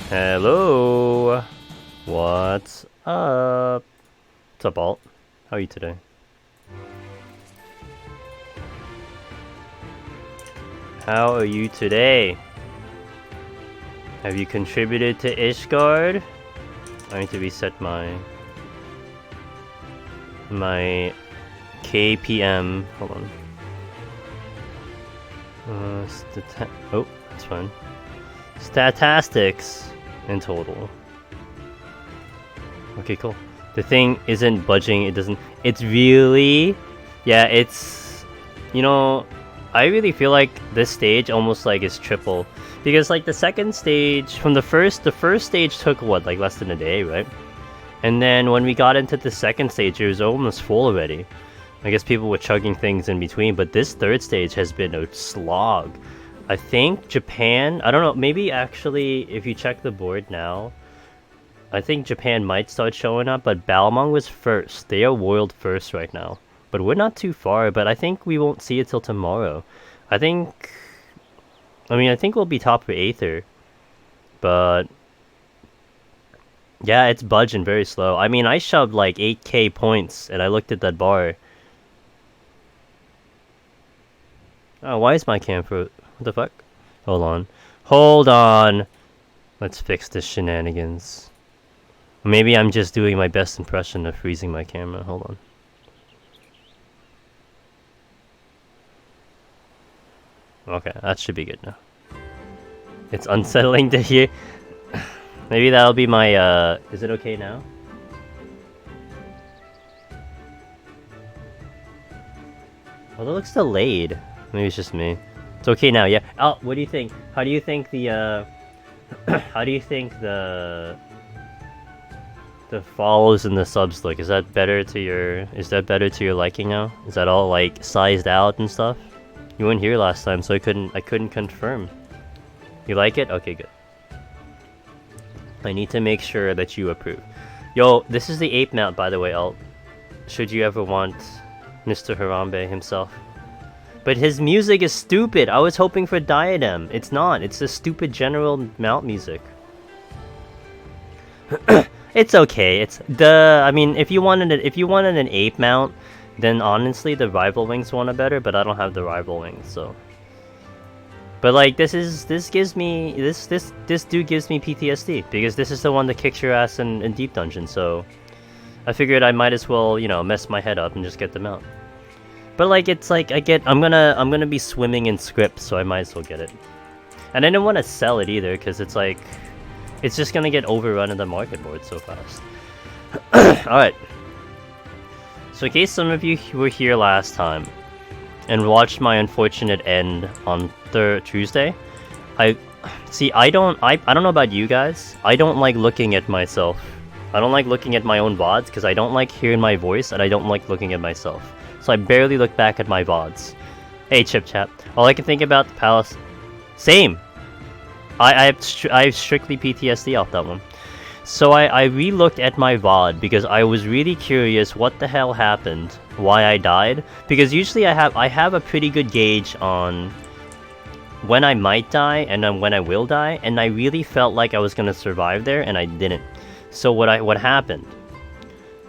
Hello. What's up? What's up, Alt? How are you today? How are you today? Have you contributed to Ishgard? I need to reset my KPM. Hold on. Oh, that's fine. Statistics in total. Okay, cool. The thing isn't budging. It doesn't. It's really, yeah. It's, you know, I really feel like this stage almost like is triple, because like the second stage from the first stage took what, like less than a day, right? And then when we got into the second stage, it was almost full already. I guess people were chugging things in between, but this third stage has been a slog. I think Japan, I don't know, maybe actually if you check the board now, I think Japan might start showing up, but Balmong was first. They are world first right now. But we're not too far, but I think we won't see it till tomorrow. I think we'll be top for Aether. But yeah, it's budging very slow. I mean, I shoved like 8k points, and I looked at that bar. Oh, why is my cam for... What the fuck? Hold on. Hold on! Let's fix this shenanigans. Maybe I'm just doing my best impression of freezing my camera. Hold on. Okay, that should be good now. It's unsettling to hear. Maybe that'll be my, Is it okay now? Oh, that looks delayed. Maybe it's just me. It's okay now, yeah. Oh, what do you think? How do you think the, how do you think the follows and the subs look? Is that better to your liking now? Is that all like sized out and stuff? You weren't here last time, so I couldn't confirm. You like it? Okay, good. I need to make sure that you approve. Yo, this is the ape mount, by the way, Alt. Should you ever want Mr. Harambe himself. But his music is stupid. I was hoping for Diadem. It's not. It's the stupid general mount music. It's okay. It's the. I mean, if you wanted an ape mount, then honestly the rival wings one are better. But I don't have the rival wings, so. But like this dude gives me PTSD because this is the one that kicks your ass in Deep Dungeon. So I figured I might as well, you know, mess my head up and just get them out. But like it's like I'm gonna be swimming in scripts, so I might as well get it. And I didn't want to sell it either because it's like it's just gonna get overrun in the market board so fast. All right. So in case some of you were here last time and watched my unfortunate end on Tuesday, I don't know about you guys. I don't like looking at myself. I don't like looking at my own VODs because I don't like hearing my voice and I don't like looking at myself. So I barely look back at my VODs. Hey, Chip Chat. All I can think about the palace. Same. I have strictly PTSD off that one. So I re-looked at my VOD because I was really curious what the hell happened, why I died. Because usually I have a pretty good gauge on when I might die and then when I will die, and I really felt like I was gonna survive there, and I didn't. So what happened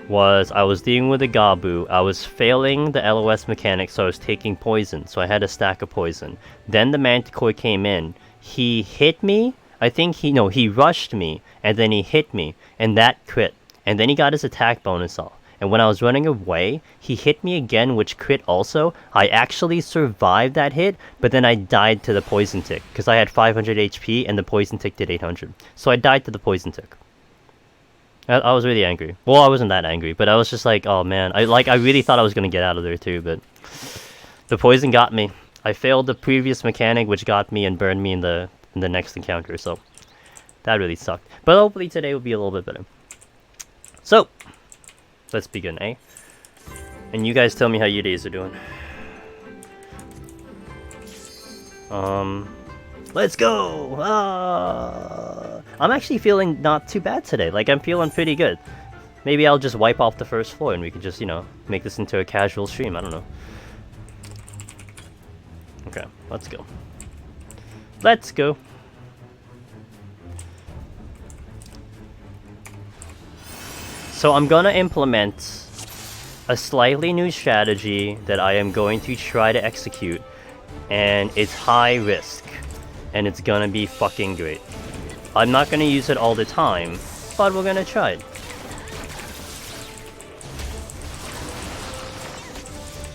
was I was dealing with a Gabu. I was failing the LOS mechanic, so I was taking poison. So I had a stack of poison. Then the Manticore came in. He hit me. I think he rushed me, and then he hit me, and that crit. And then he got his attack bonus off. And when I was running away, he hit me again, which crit also. I actually survived that hit, but then I died to the poison tick because I had 500 HP and the poison tick did 800. So I died to the poison tick. I was really angry. Well, I wasn't that angry, but I was just like, oh man. I really thought I was gonna get out of there too, but the poison got me. I failed the previous mechanic, which got me and burned me in the next encounter, so that really sucked. But hopefully today will be a little bit better. So, let's begin, eh? And you guys tell me how your days are doing. Let's go! I'm actually feeling not too bad today. Like, I'm feeling pretty good. Maybe I'll just wipe off the first floor and we can just, you know, make this into a casual stream. I don't know. Okay, let's go. Let's go. So I'm gonna implement a slightly new strategy that I am going to try to execute, and it's high risk, and it's gonna be fucking great. I'm not gonna use it all the time, but we're gonna try it.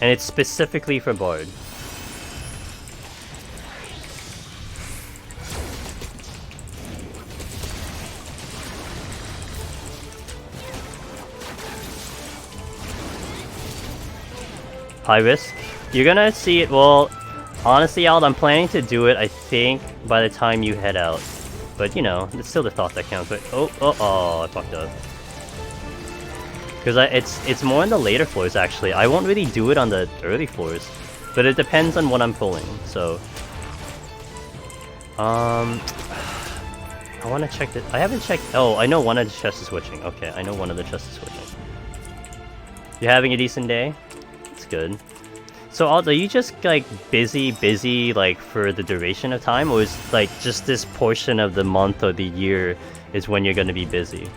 And it's specifically for Bard. High risk. You're gonna see it. Well, honestly, Al, I'm planning to do it, I think, by the time you head out. But, you know, it's still the thought that counts, right? Oh, I fucked up. Because it's more on the later floors, actually. I won't really do it on the early floors. But it depends on what I'm pulling, so... I want to check the... I haven't checked... Oh, I know one of the chests is switching. Okay, I know one of the chests is switching. You having a decent day? It's good. So, are you just, like, busy, like, for the duration of time? Or is, like, just this portion of the month or the year is when you're gonna be busy?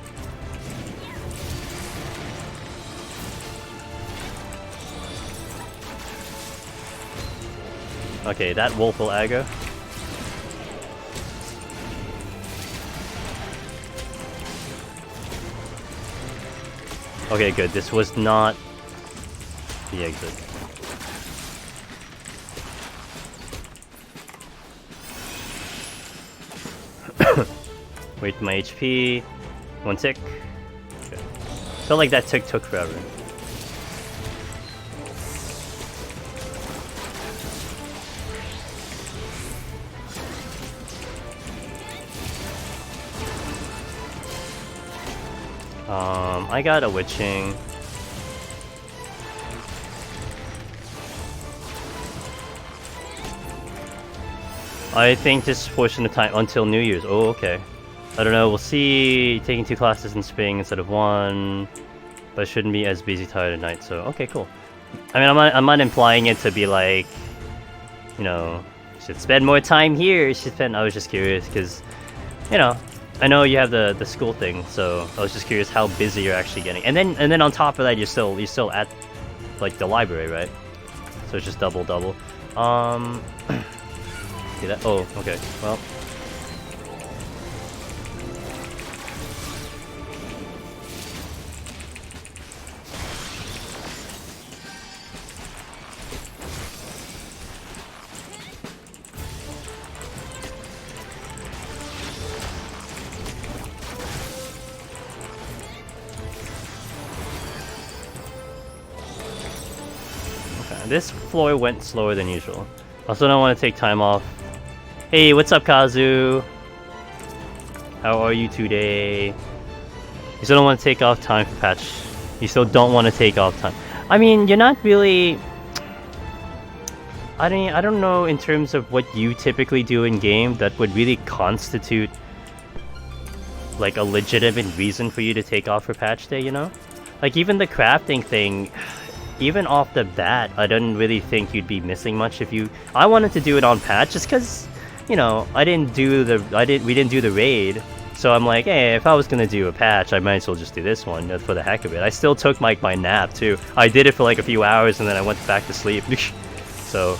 Okay, that wolf will aggro. Okay, good. This was not the exit. Wait for my HP. One tick. Okay. Felt like that tick took forever. I got a witching. I think this portion of time until New Year's. Oh, okay. I don't know. We'll see. Taking 2 classes in spring instead of 1, but I shouldn't be as busy tired at night. So okay, cool. I mean, I'm not implying it to be like, you know, should spend more time here. Should spend. I was just curious because, you know, I know you have the school thing, so I was just curious how busy you're actually getting. And then on top of that, you're still at like the library, right? So it's just double. See that? Oh, okay. Well. This floor went slower than usual. Also don't want to take time off. Hey, what's up, Kazu? How are you today? You still don't want to take off time for patch. You still don't want to take off time. I mean, you're not really... I don't know in terms of what you typically do in game that would really constitute like a legitimate reason for you to take off for patch day, you know? Like even the crafting thing... Even off the bat, I didn't really think you'd be missing much if you... I wanted to do it on patch just because, you know, we didn't do the raid. So I'm like, hey, if I was gonna do a patch, I might as well just do this one for the heck of it. I still took my nap too. I did it for like a few hours and then I went back to sleep. So...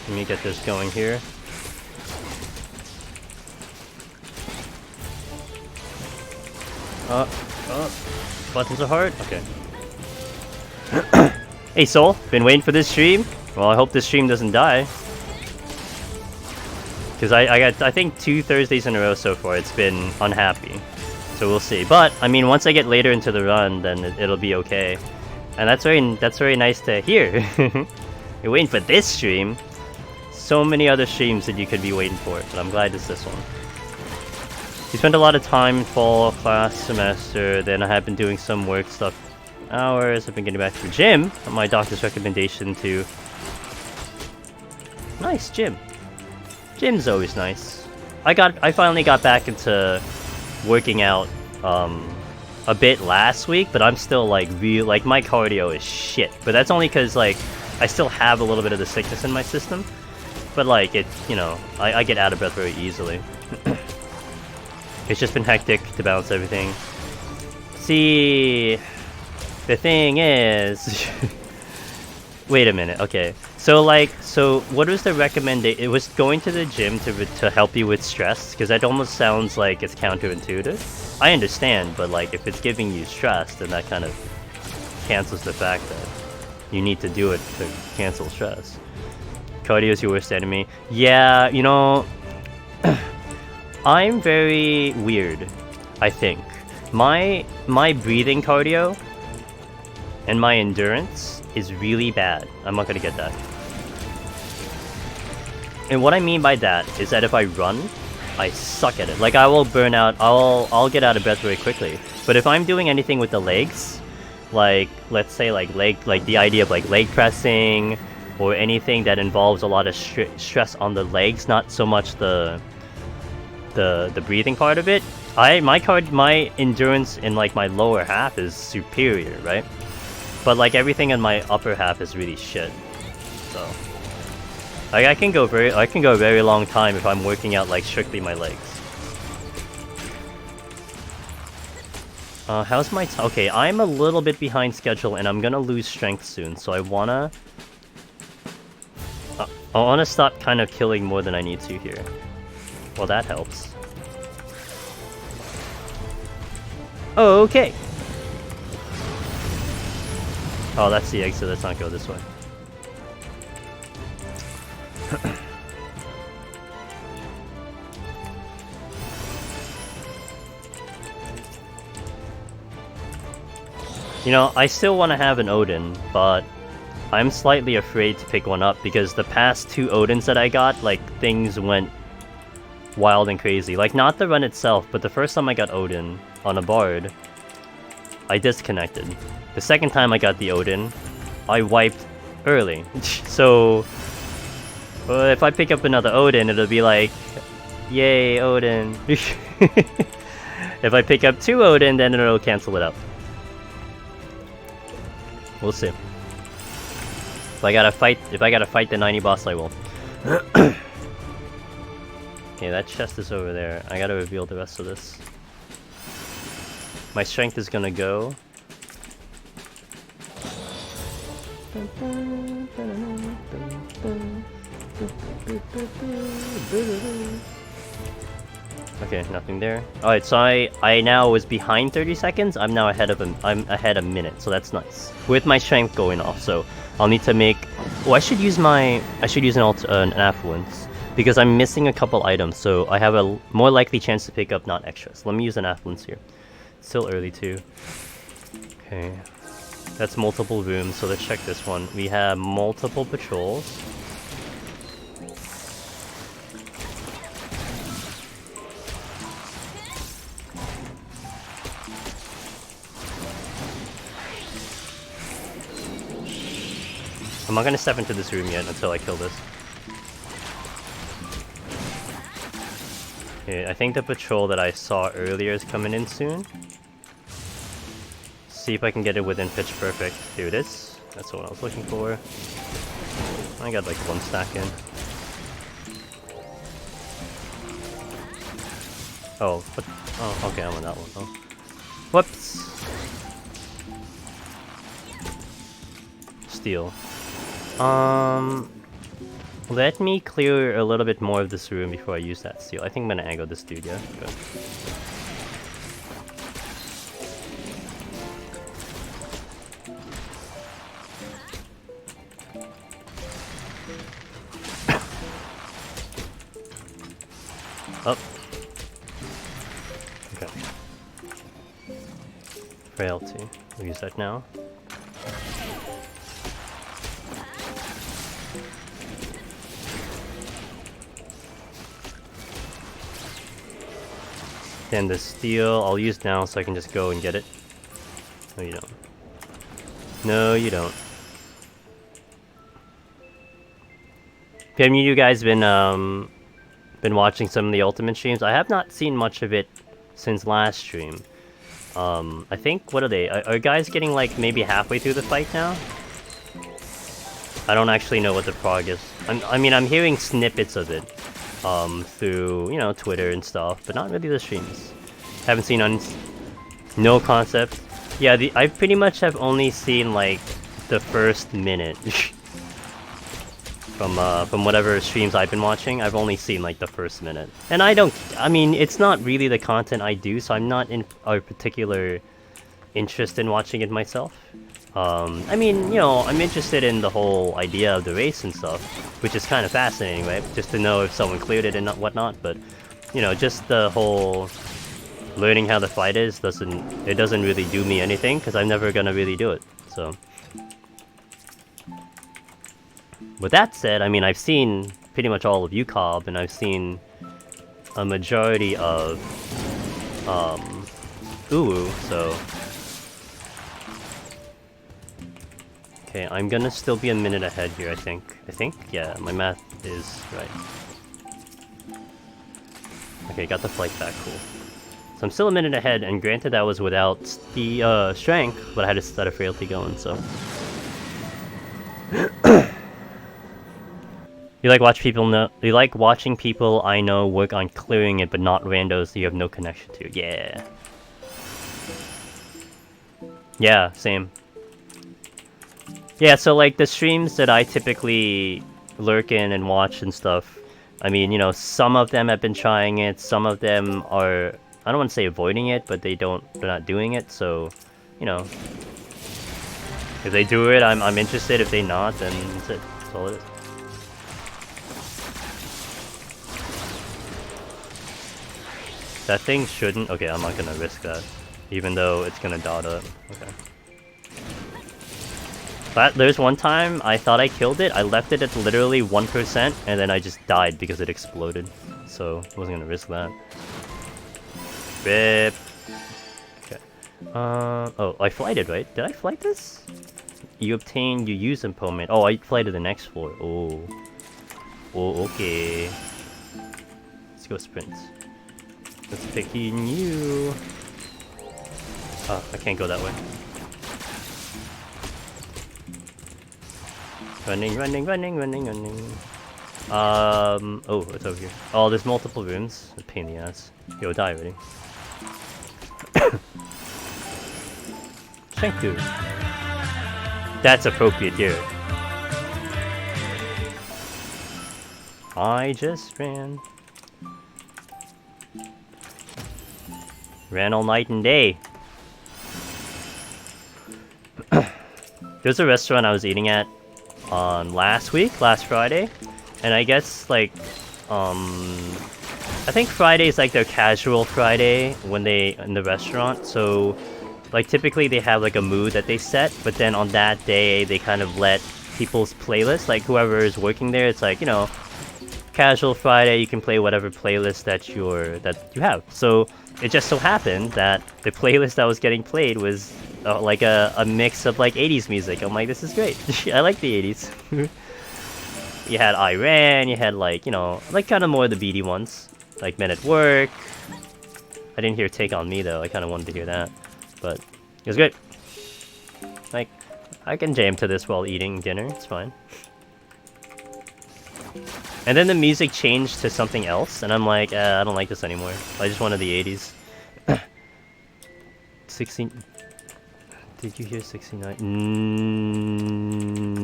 Let me get this going here. Buttons are hard? Okay. Hey Soul, been waiting for this stream? Well, I hope this stream doesn't die. Because I got, I think 2 Thursdays in a row so far, it's been unhappy. So we'll see. But, I mean, once I get later into the run, then it'll be okay. And that's very nice to hear. You're waiting for this stream? So many other streams that you could be waiting for, but I'm glad it's this one. We spent a lot of time in fall class semester, then I have been doing some work stuff hours. I've been getting back to the gym on my doctor's recommendation to... Nice gym. Gym's always nice. I finally got back into working out a bit last week, but I'm still like my cardio is shit. But that's only because like I still have a little bit of the sickness in my system. But like, it, you know, I get out of breath very easily. It's just been hectic to balance everything. See, the thing is... Wait a minute, okay. So like, what was the recommendation? It was going to the gym to help you with stress? Because that almost sounds like it's counterintuitive. I understand, but like, if it's giving you stress, then that kind of cancels the fact that you need to do it to cancel stress. Cardio is your worst enemy. Yeah, you know... I'm very weird, I think. My breathing cardio and my endurance is really bad. I'm not gonna get that. And what I mean by that is that if I run, I suck at it. Like, I will burn out, I'll get out of breath very quickly. But if I'm doing anything with the legs, like, let's say like the idea of like leg pressing, or anything that involves a lot of stress on the legs, not so much the breathing part of it, my endurance in like my lower half is superior, right? But like everything in my upper half is really shit. So like I can go a very long time if I'm working out like strictly my legs. How's my okay, I'm a little bit behind schedule and I'm gonna lose strength soon, so I wanna stop kind of killing more than I need to here. Well, that helps. Okay. Oh, that's the exit. Let's not go this way. You know, I still want to have an Odin, but I'm slightly afraid to pick one up because the past 2 Odins that I got, like, things went wild and crazy. Like, not the run itself, but the first time I got Odin on a Bard, I disconnected. The second time I got the Odin, I wiped early. So, if I pick up another Odin, it'll be like, yay, Odin. If I pick up 2 Odin, then it'll cancel it out. We'll see. If I gotta fight the 90 boss, I will. Okay, that chest is over there. I gotta reveal the rest of this. My strength is gonna go. Okay, nothing there. Alright, so I now was behind 30 seconds. I'm now ahead of I'm ahead a minute, so that's nice. With my strength going off, so I'll need to make. Oh, I should use an affluence because I'm missing a couple items, so I have a more likely chance to pick up not extras. Let me use an affluence here. It's still early too. Okay, that's multiple rooms. So let's check this one. We have multiple patrols. I'm not gonna step into this room yet until I kill this. Okay, I think the patrol that I saw earlier is coming in soon. See if I can get it within pitch perfect. Here it is. That's the one I was looking for. I got like 1 stack in. Oh, what? Oh, okay, I'm on that one. Oh. Whoops! Steal. Let me clear a little bit more of this room before I use that steal. I think I'm gonna aggro this dude, yeah? Good. Oh. Okay. Frailty. We'll use that now. Then the steal, I'll use now so I can just go and get it. No, you don't. No, you don't. Have you guys been watching some of the Ultimate streams? I have not seen much of it since last stream. I think, what are they? Are guys getting like maybe halfway through the fight now? I don't actually know what the prog is. I mean, I'm hearing snippets of it through, you know, Twitter and stuff, but not really the streams. Haven't seen no concept. Yeah, I pretty much have only seen like the first minute from whatever streams I've been watching. I've only seen like the first minute, and I mean, it's not really the content I do, so I'm not in a particular interest in watching it myself. I mean, you know, I'm interested in the whole idea of the race and stuff, which is kind of fascinating, right? Just to know if someone cleared it and whatnot, but, you know, just the whole learning how the fight is doesn't really do me anything, because I'm never gonna really do it, so. With that said, I mean, I've seen pretty much all of UCOB, and I've seen a majority of, UWU, so. Okay, I'm gonna still be a minute ahead here, I think. Yeah, my math is right. Okay, got the flight back, cool. So I'm still a minute ahead, and granted that was without the strength, but I had a set of frailty going, so. You like watching people I know work on clearing it, but not randos you have no connection to. Yeah. Yeah, same. Yeah, so like the streams that I typically lurk in and watch and stuff, I mean, you know, some of them have been trying it, some of them are, I don't want to say avoiding it, but they're not doing it, so, you know. If they do it, I'm interested. If they not, then that's it. That's all it is. That thing shouldn't... Okay, I'm not gonna risk that. Even though it's gonna dot up. Okay. But there's one time I thought I killed it. I left it at literally 1%, and then I just died because it exploded. So, I wasn't gonna risk that. RIP. Okay. Oh, I flighted, right? Did I flight this? You obtain, you use impoundment. Oh, I flighted the next floor. Oh. Oh, okay. Let's go sprint. Let's pick you. Oh, I can't go that way. Running. Oh, it's over here. Oh, there's multiple rooms. A pain in the ass. Yo, die already. Thank you. That's appropriate here. I just ran. Ran all night and day. There's a restaurant I was eating at last Friday, and I guess like I think Friday is like their casual Friday when they in the restaurant, so like typically they have like a mood that they set, but then on that day they kind of let people's playlists, like whoever is working there, it's like, you know, casual Friday, you can play whatever playlist that you have. So it just so happened that the playlist that was getting played was like a mix of like 80s music. I'm like, this is great. I like the 80s. You had Iran, you had like, you know, like kind of more of the beady ones, like Men at Work. I didn't hear Take On Me though. I kind of wanted to hear that, but it was good. Like, I can jam to this while eating dinner. It's fine. And then the music changed to something else, and I'm like, I don't like this anymore. I just wanted the 80s. 16... Did you hear 69?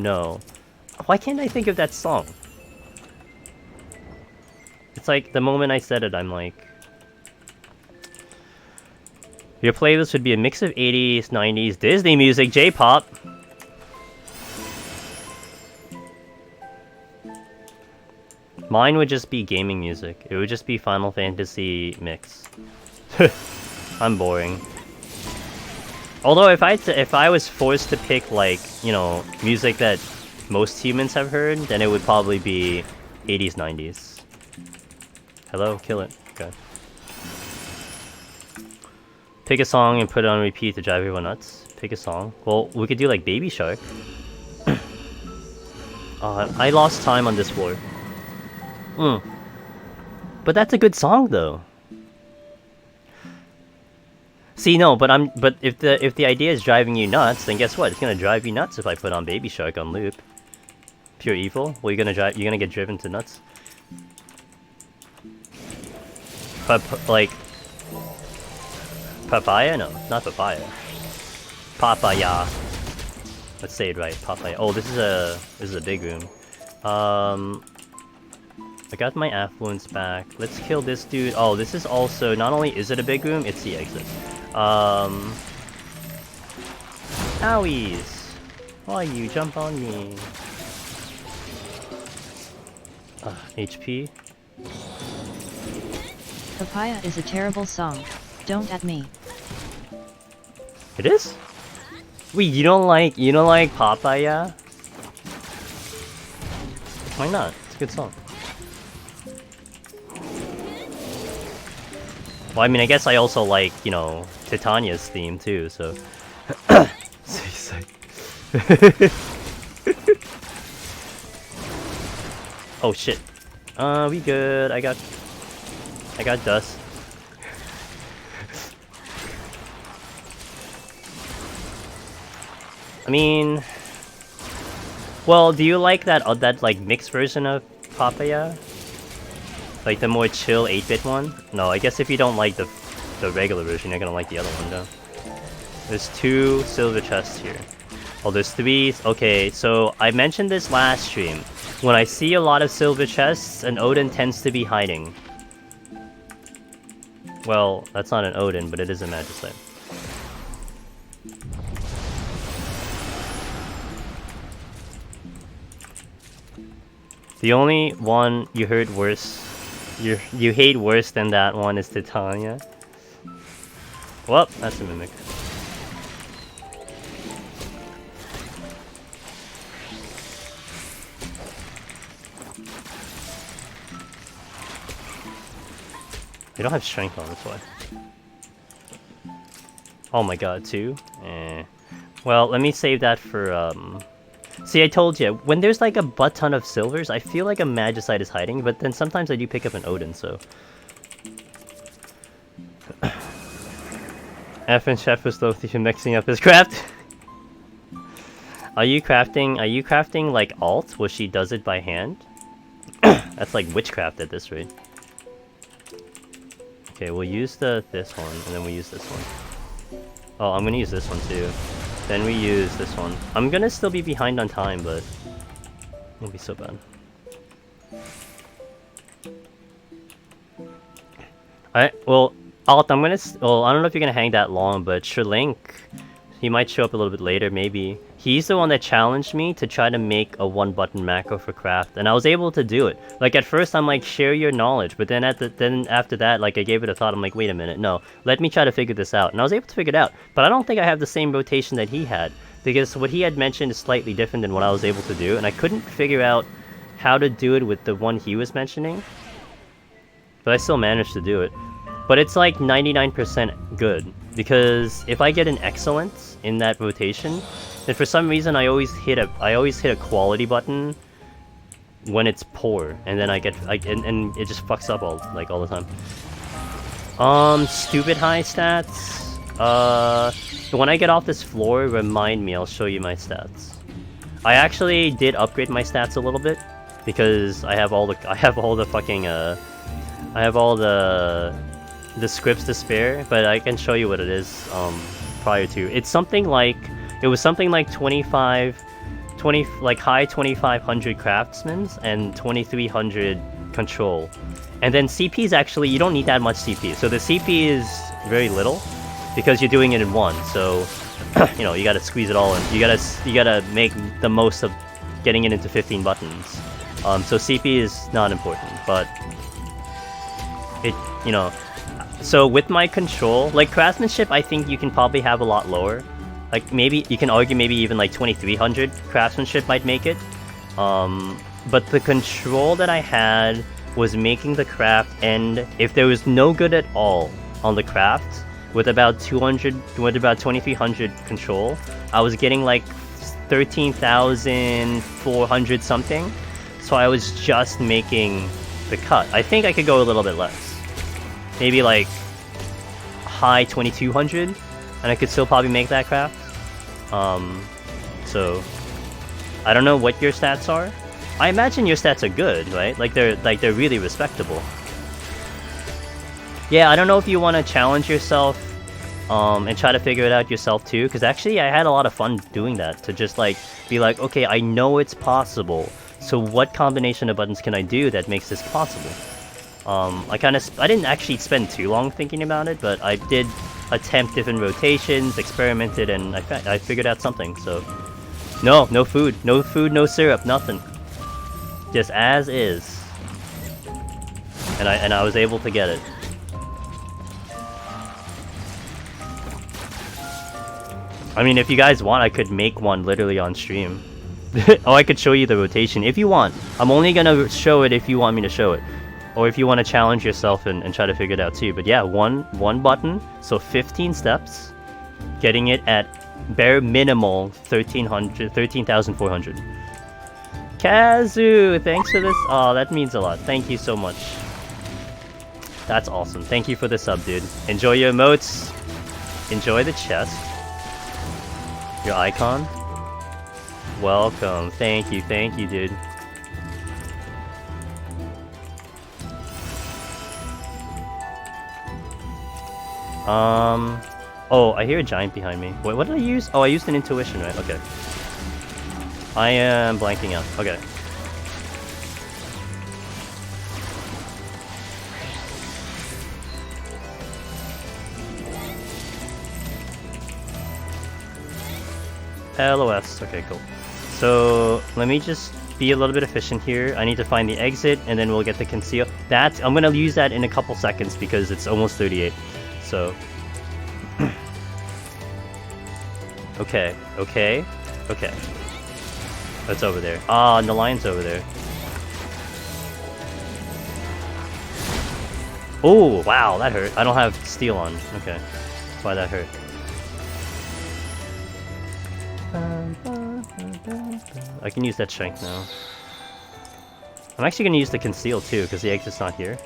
No. Why can't I think of that song? It's like, the moment I said it, I'm like... Your playlist would be a mix of 80s, 90s, Disney music, J-pop. Mine would just be gaming music. It would just be Final Fantasy mix. I'm boring. Although if I was forced to pick, like, you know, music that most humans have heard, then it would probably be 80s, 90s. Hello? Kill it. Okay. Pick a song and put it on repeat to drive everyone nuts. Pick a song. Well, we could do like Baby Shark. I lost time on this floor. But that's a good song though. See, no, but if the idea is driving you nuts, then guess what? It's gonna drive you nuts if I put on Baby Shark on loop. Pure evil? Well, you're gonna get driven to nuts. Like papaya? No, not papaya. Papaya. Let's say it right. Papaya. Oh, this is a big room. I got my affluence back. Let's kill this dude. Oh, this is also, not only is it a big room, it's the exit. Owies! Why you jump on me? HP. Papaya is a terrible song. Don't at me. It is? Wait, you don't like Papaya? Why not? It's a good song. Well, I mean, I guess I also like, you know, Titania's theme too, so. Oh shit. We good. I got dust. I mean, well, do you like that like mixed version of Papaya? Like the more chill 8-bit one? No, I guess if you don't like the regular version, you're gonna like the other one though. There's 2 silver chests here. Oh, there's 3. Okay, so I mentioned this last stream. When I see a lot of silver chests, an Odin tends to be hiding. Well, that's not an Odin, but it is a Magicite. The only one you heard worse, you hate worse than that one is Titania. Well, that's a mimic. They don't have strength on this one. Oh my god, 2? Eh. Well, let me save that for, See, I told you, when there's like a butt ton of silvers, I feel like a Magicite is hiding, but then sometimes I do pick up an Odin, so... F and Chef was loath to mixing up his craft. Are you crafting like alt, where she does it by hand? That's like witchcraft at this rate. Okay, we'll use this one, and then we use this one. Oh, I'm gonna use this one too. Then we use this one. I'm gonna still be behind on time, but it won't be so bad. Well, Alt, I don't know if you're gonna hang that long, but Sherlink, he might show up a little bit later, maybe. He's the one that challenged me to try to make a 1-button macro for craft, and I was able to do it. Like, at first I'm like, share your knowledge, but then after that, like, I gave it a thought. I'm like, wait a minute, no, let me try to figure this out. And I was able to figure it out, but I don't think I have the same rotation that he had, because what he had mentioned is slightly different than what I was able to do, and I couldn't figure out how to do it with the one he was mentioning. But I still managed to do it. But it's like 99% good, because if I get an excellence in that rotation, then for some reason I always hit a quality button when it's poor, and then and it just fucks up all the time. Stupid high stats. When I get off this floor, remind me. I'll show you my stats. I actually did upgrade my stats a little bit because I have all the scripts to spare, but I can show you what it is prior to. It was something like 20 like high 2500 craftsmen's and 2300 control. And then CP is actually, you don't need that much CP. So the CP is very little because you're doing it in one. So you know, you gotta squeeze it all in. You gotta make the most of getting it into 15 buttons. So CP is not important, but it, you know. So with my control, like craftsmanship, I think you can probably have a lot lower. Like maybe you can argue maybe even like 2300 craftsmanship might make it. But the control that I had was making the craft end if there was no good at all on the craft with about 2300 control. I was getting like 13,400 something. So I was just making the cut. I think I could go a little bit less. Maybe like high 2200, and I could still probably make that craft. So I don't know what your stats are, I imagine your stats are good, right? Like they're really respectable. Yeah, I don't know if you want to challenge yourself and try to figure it out yourself too, because actually I had a lot of fun doing that, to just like be like, okay, I know it's possible, so what combination of buttons can I do that makes this possible? I didn't actually spend too long thinking about it, but I did attempt different rotations, experimented, and I figured out something. So no food, no syrup, nothing, just as is, and I was able to get it. I mean, if you guys want, I could make one literally on stream. Oh, I could show you the rotation if you want. I'm only gonna show it if you want me to show it, or if you want to challenge yourself and try to figure it out too. But yeah, one button, so 15 steps, getting it at bare minimal 13,400. Kazu, thanks for this. Oh, that means a lot. Thank you so much. That's awesome. Thank you for the sub, dude. Enjoy your emotes. Enjoy the chest. Your icon. Welcome. Thank you, dude. Oh, I hear a giant behind me. Wait, what did I use? Oh, I used an intuition, right? Okay. I am blanking out. Okay. LOS. Okay, cool. So let me just be a little bit efficient here. I need to find the exit, and then we'll get the conceal. I'm gonna use that in a couple seconds because it's almost 38. So okay. That's over there. Ah, and the lion's over there. Oh, wow, that hurt. I don't have steel on. Okay, that's why that hurt. I can use that shank now. I'm actually gonna use the conceal too, because the exit's not here.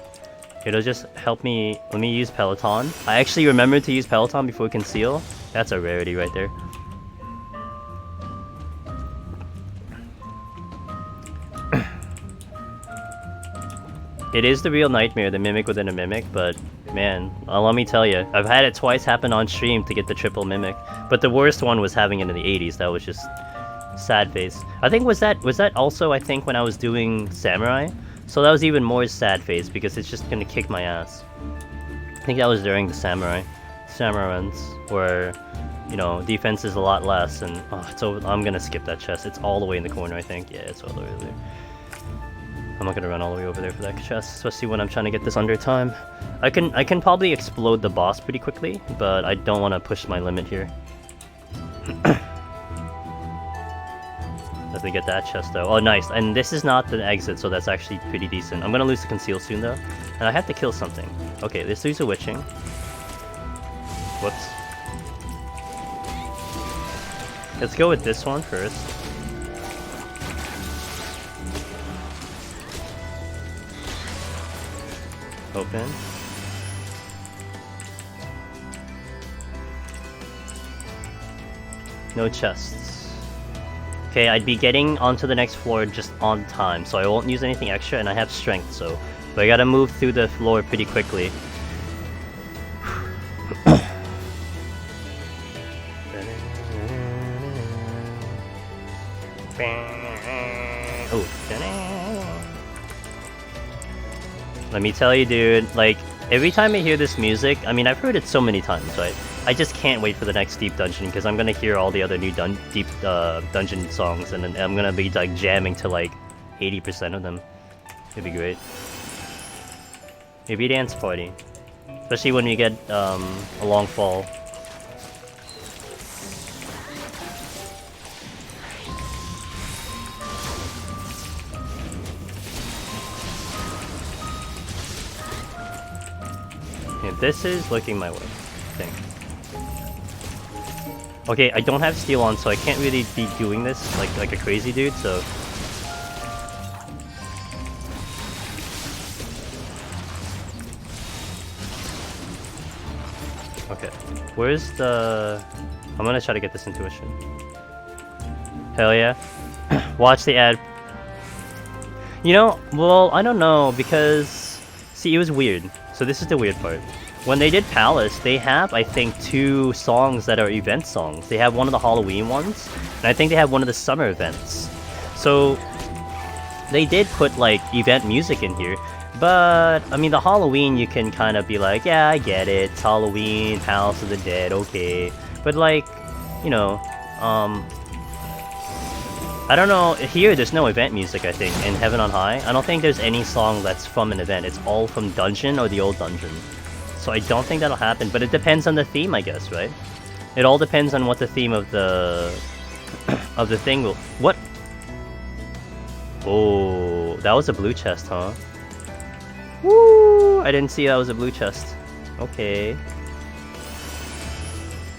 It'll just help me. Let me use Peloton. I actually remembered to use Peloton before conceal. That's a rarity right there. It is the real nightmare, the mimic within a mimic, but man, let me tell you, I've had it twice happen on stream to get the triple mimic. But the worst one was having it in the 80s. That was just sad face. I think was that also, I think, when I was doing Samurai. So that was even more sad face because it's just gonna kick my ass. I think that was during the Samurai runs, where, you know, defense is a lot less, and I'm gonna skip that chest. It's all the way in the corner, I think. Yeah, it's all the way over there. I'm not gonna run all the way over there for that chest, especially when I'm trying to get this under time. I can probably explode the boss pretty quickly, but I don't want to push my limit here. Let me get that chest though. Oh, nice. And this is not the exit, so that's actually pretty decent. I'm gonna lose the conceal soon though, and I have to kill something. Okay, let's use a witching. Whoops. Let's go with this one first. Open. No chests. Okay, I'd be getting onto the next floor just on time, so I won't use anything extra, and I have strength, so... But I gotta move through the floor pretty quickly. Oh, let me tell you, dude, like, every time I hear this music, I mean, I've heard it so many times, right? I just can't wait for the next deep dungeon, because I'm gonna hear all the other new deep dungeon songs, and then I'm gonna be, like, jamming to, like, 80% of them. It'd be great. Maybe a dance party. Especially when we get, a long fall. Yeah, this is looking my way, I think. Okay, I don't have steel on, so I can't really be doing this like a crazy dude, so... Okay, where's the... I'm gonna try to get this intuition. Hell yeah. Watch the ad. You know, well, I don't know, because... See, it was weird. So this is the weird part. When they did Palace, they have, I think, 2 songs that are event songs. They have one of the Halloween ones, and I think they have one of the summer events. So, they did put, like, event music in here, but, I mean, the Halloween, you can kind of be like, yeah, I get it, it's Halloween, House of the Dead, okay. But, like, you know, I don't know, here there's no event music, I think, in Heaven on High. I don't think there's any song that's from an event, it's all from Dungeon or the old Dungeon. So I don't think that'll happen, but it depends on the theme, I guess, right? It all depends on what the theme of the... of the thing will... What? Oh, that was a blue chest, huh? Woo! I didn't see that was a blue chest. Okay.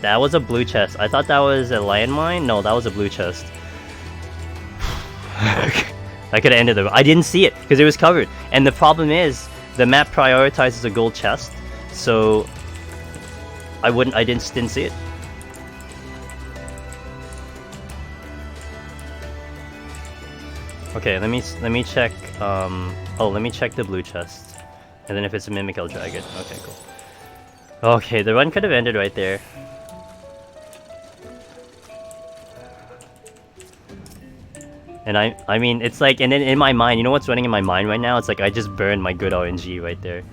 That was a blue chest. I thought that was a landmine? No, that was a blue chest. I could have ended it. I didn't see it, because it was covered. And the problem is, the map prioritizes a gold chest, so... I didn't see it. Okay, let me check, let me check the blue chest. And then if it's a mimic, I'll drag it. Okay, cool. Okay, the run could have ended right there. And I mean, it's like, and then in my mind, you know what's running in my mind right now? It's like, I just burned my good RNG right there.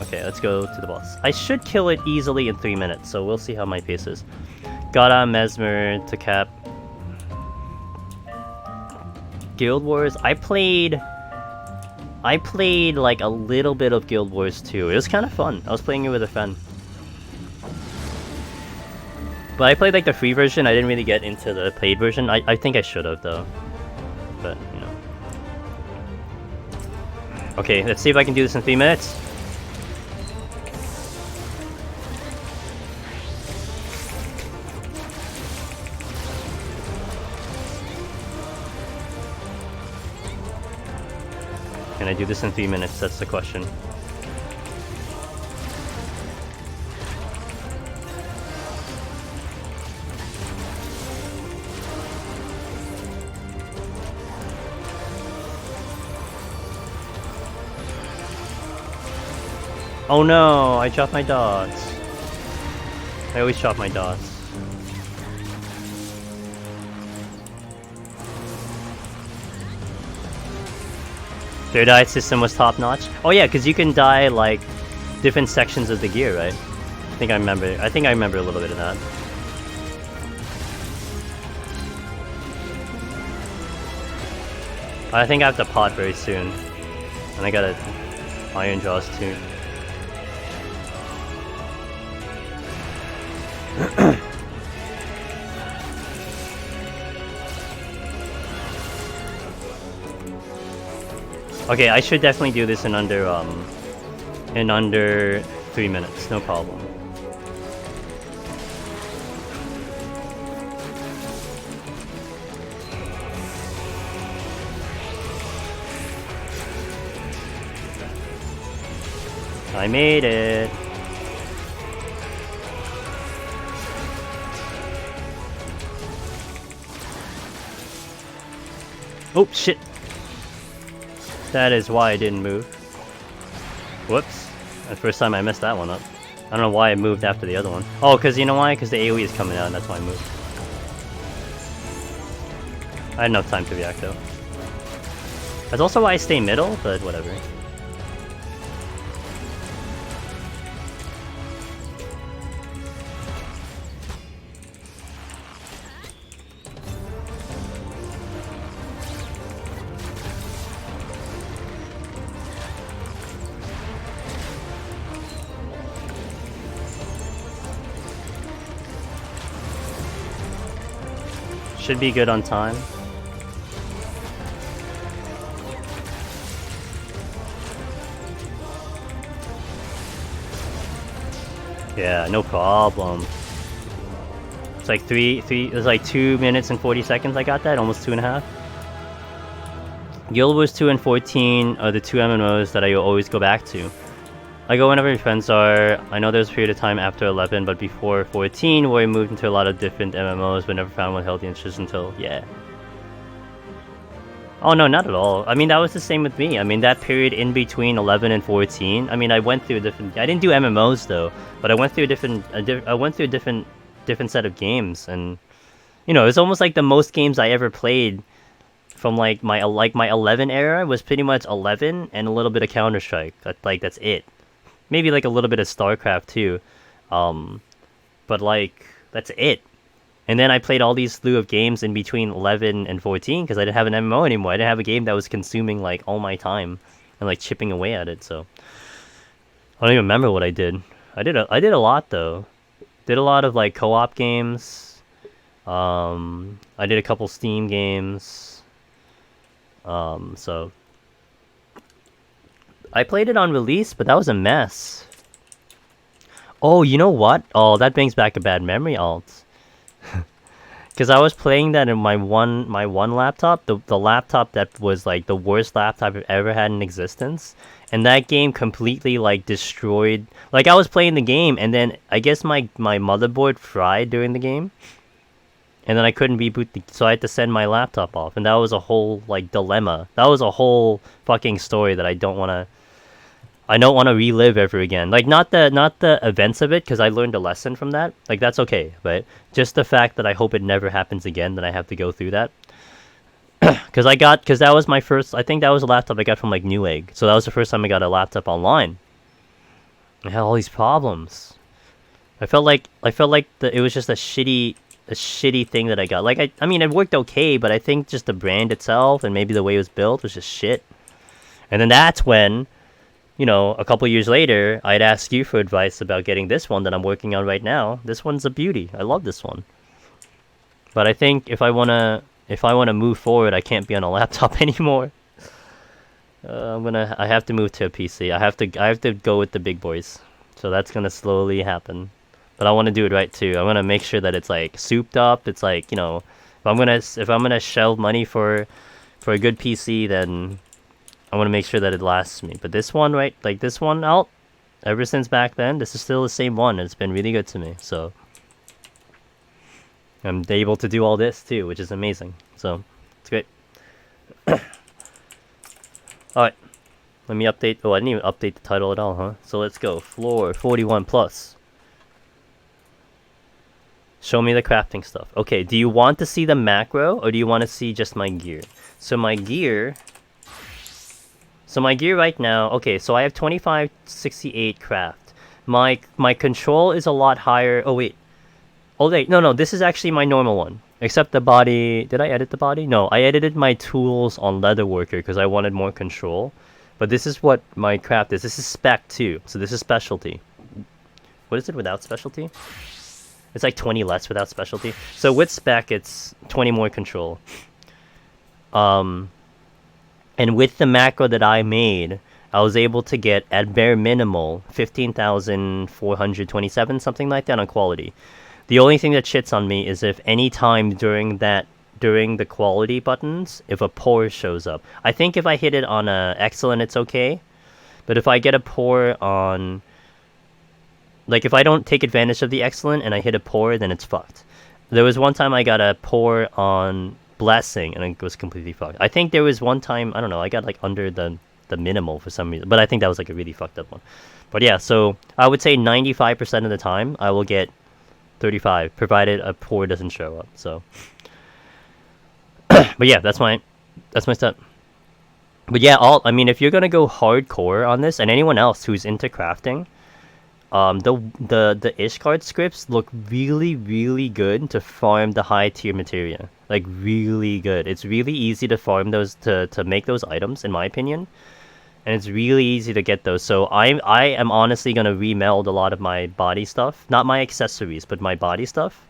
Okay, let's go to the boss. I should kill it easily in 3 minutes, so we'll see how my pace is. Gotta Mesmer to cap. Guild Wars, I played like a little bit of Guild Wars 2. It was kind of fun. I was playing it with a friend. But I played like the free version. I didn't really get into the paid version. I think I should have though. But, you know. Okay, let's see if I can do this in 3 minutes. Can I do this in 3 minutes? That's the question. Oh no, I dropped my dots. I always drop my dots. Their dye system was top notch. Oh yeah, because you can dye like different sections of the gear, right? I think I remember a little bit of that. I think I have to pot very soon. And I gotta iron jaws too. Okay, I should definitely do this in under 3 minutes, no problem. I made it. Oh shit. That is why I didn't move. Whoops. The first time I messed that one up. I don't know why I moved after the other one. Oh, because you know why? Because the AoE is coming out and that's why I moved. I had enough time to react though. That's also why I stay middle, but whatever. Should be good on time. Yeah, no problem. It's like it was like 2 minutes and 40 seconds I got that, almost 2.5. Guild Wars 2 and 14 are the 2 MMOs that I always go back to. I go whenever my friends are. I know there's a period of time after 11, but before 14 where I moved into a lot of different MMOs but never found one healthy interest until, yeah. Oh no, not at all. I mean, that was the same with me. I mean, that period in between 11 and 14. I mean, I went through different. I didn't do MMOs though, but I went through a different set of games, and you know, it's almost like the most games I ever played from my 11 era was pretty much 11 and a little bit of Counter Strike. That's it. Maybe like a little bit of StarCraft too, but like that's it. And then I played all these slew of games in between 11 and 14 because I didn't have an MMO anymore. I didn't have a game that was consuming like all my time and like chipping away at it. So I don't even remember what I did. I did a lot though. Did a lot of like co-op games. I did a couple Steam games. So I played it on release, but that was a mess. Oh, you know what? Oh, that brings back a bad memory, Alt. Because I was playing that in my one laptop, the laptop that was like the worst laptop I've ever had in existence, and that game completely like destroyed. Like I was playing the game, and then I guess my motherboard fried during the game, and then I couldn't reboot so I had to send my laptop off, and that was a whole like dilemma. That was a whole fucking story that I don't want to relive ever again. Like not the events of it, because I learned a lesson from that. Like that's okay, but just the fact that I hope it never happens again. That I have to go through that. Because that was my first. I think that was a laptop I got from like Newegg. So that was the first time I got a laptop online. I had all these problems. I felt like it was just a shitty thing that I got. Like I mean it worked okay, but I think just the brand itself and maybe the way it was built was just shit. And then that's when, you know, a couple years later, I'd ask you for advice about getting this one that I'm working on right now. This one's a beauty. I love this one. But I think if I wanna move forward, I can't be on a laptop anymore. I have to move to a PC. I have to go with the big boys. So that's gonna slowly happen. But I want to do it right too. I want to make sure that it's like souped up. It's like, you know, if I'm gonna shell money for a good PC, then I want to make sure that it lasts me. But this one, right, like this one out, ever since back then, this is still the same one. And it's been really good to me. So I'm able to do all this too, which is amazing. So it's great. Alright, let me update. Oh, I didn't even update the title at all, huh? So let's go. Floor 41 plus. Show me the crafting stuff. Okay, do you want to see the macro or do you want to see just my gear? So my gear right now, okay, so I have 2568 craft. My control is a lot higher. Oh wait, no, this is actually my normal one. Except the body, did I edit the body? No, I edited my tools on Leatherworker because I wanted more control. But this is what my craft is. This is spec too, so this is specialty. What is it without specialty? It's like 20 less without specialty. So with spec, it's 20 more control. And with the macro that I made, I was able to get, at bare minimal, 15,427, something like that on quality. The only thing that shits on me is if any time during the quality buttons, if a pour shows up. I think if I hit it on excellent, it's okay. But if I get a pour on, like if I don't take advantage of the excellent and I hit a pour, then it's fucked. There was one time I got a pour on blessing and it was completely fucked. I think there was one time, I don't know, I got like under the minimal for some reason, but I think that was like a really fucked up one. But yeah, so I would say 95% of the time I will get 35, provided a pour doesn't show up. So, but yeah, that's my step. But yeah, I mean, if you're gonna go hardcore on this, and anyone else who's into crafting, the Ishcard scripts look really, really good to farm the high tier materia. Like really good. It's really easy to farm those to make those items, in my opinion. And it's really easy to get those. So I am honestly gonna remeld a lot of my body stuff, not my accessories, but my body stuff,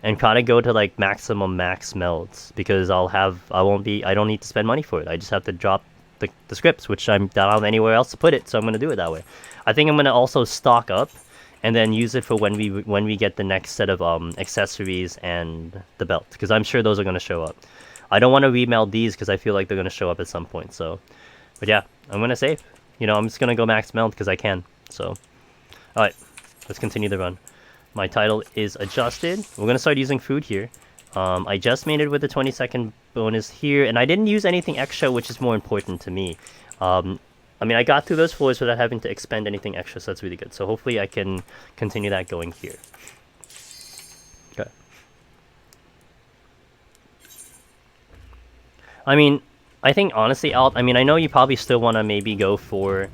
and kind of go to like maximum max melds because I don't need to spend money for it. I just have to drop the scripts, which I don't have anywhere else to put it, so I'm gonna do it that way. I think I'm gonna also stock up and then use it for when we get the next set of accessories and the belt, because I'm sure those are gonna show up. I don't want to remeld these because I feel like they're gonna show up at some point. So, but yeah, I'm gonna save. You know, I'm just gonna go max meld because I can. So, all right, let's continue the run. My title is adjusted. We're gonna start using food here. I just made it with the 20-second bonus here, and I didn't use anything extra, which is more important to me. I mean, I got through those floors without having to expend anything extra, so that's really good. So hopefully I can continue that going here. Okay. I mean, I think honestly, I mean, I know you probably still want to maybe go for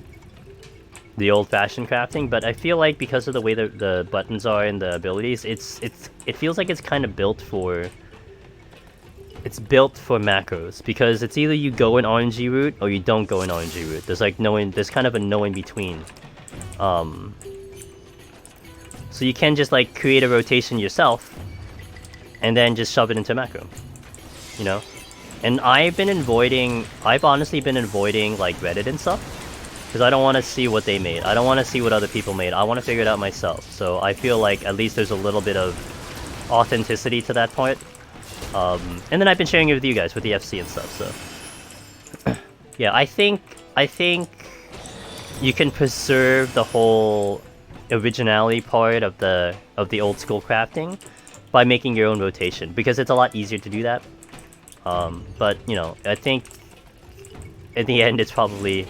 the old-fashioned crafting, but I feel like because of the way the buttons are and the abilities, it feels like it's kind of built for... It's built for macros, because it's either you go an RNG route or you don't go an RNG route. There's like there's kind of a no in between. So you can just like create a rotation yourself and then just shove it into macro, you know? And I've honestly been avoiding like Reddit and stuff, because I don't want to see what they made. I don't want to see what other people made. I want to figure it out myself. So I feel like at least there's a little bit of authenticity to that point. And then I've been sharing it with you guys with the FC and stuff, so yeah, I think you can preserve the whole originality part of the old school crafting by making your own rotation, because it's a lot easier to do that. But you know, I think in the end it's probably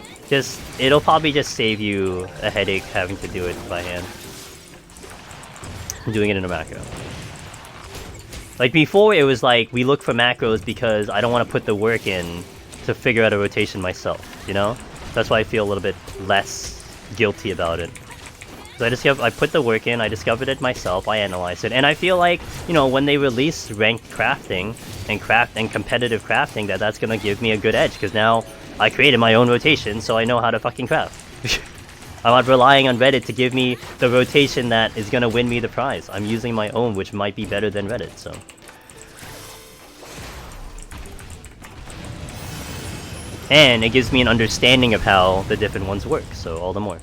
it'll probably just save you a headache having to do it by hand, doing it in a macro. Like before, it was like, we look for macros because I don't want to put the work in to figure out a rotation myself, you know? That's why I feel a little bit less guilty about it. So I put the work in, I discovered it myself, I analyzed it, and I feel like, you know, when they release ranked crafting and competitive crafting, that's gonna give me a good edge, because now I created my own rotation, so I know how to fucking craft. I'm not relying on Reddit to give me the rotation that is gonna win me the prize. I'm using my own, which might be better than Reddit, so. And it gives me an understanding of how the different ones work, so all the more.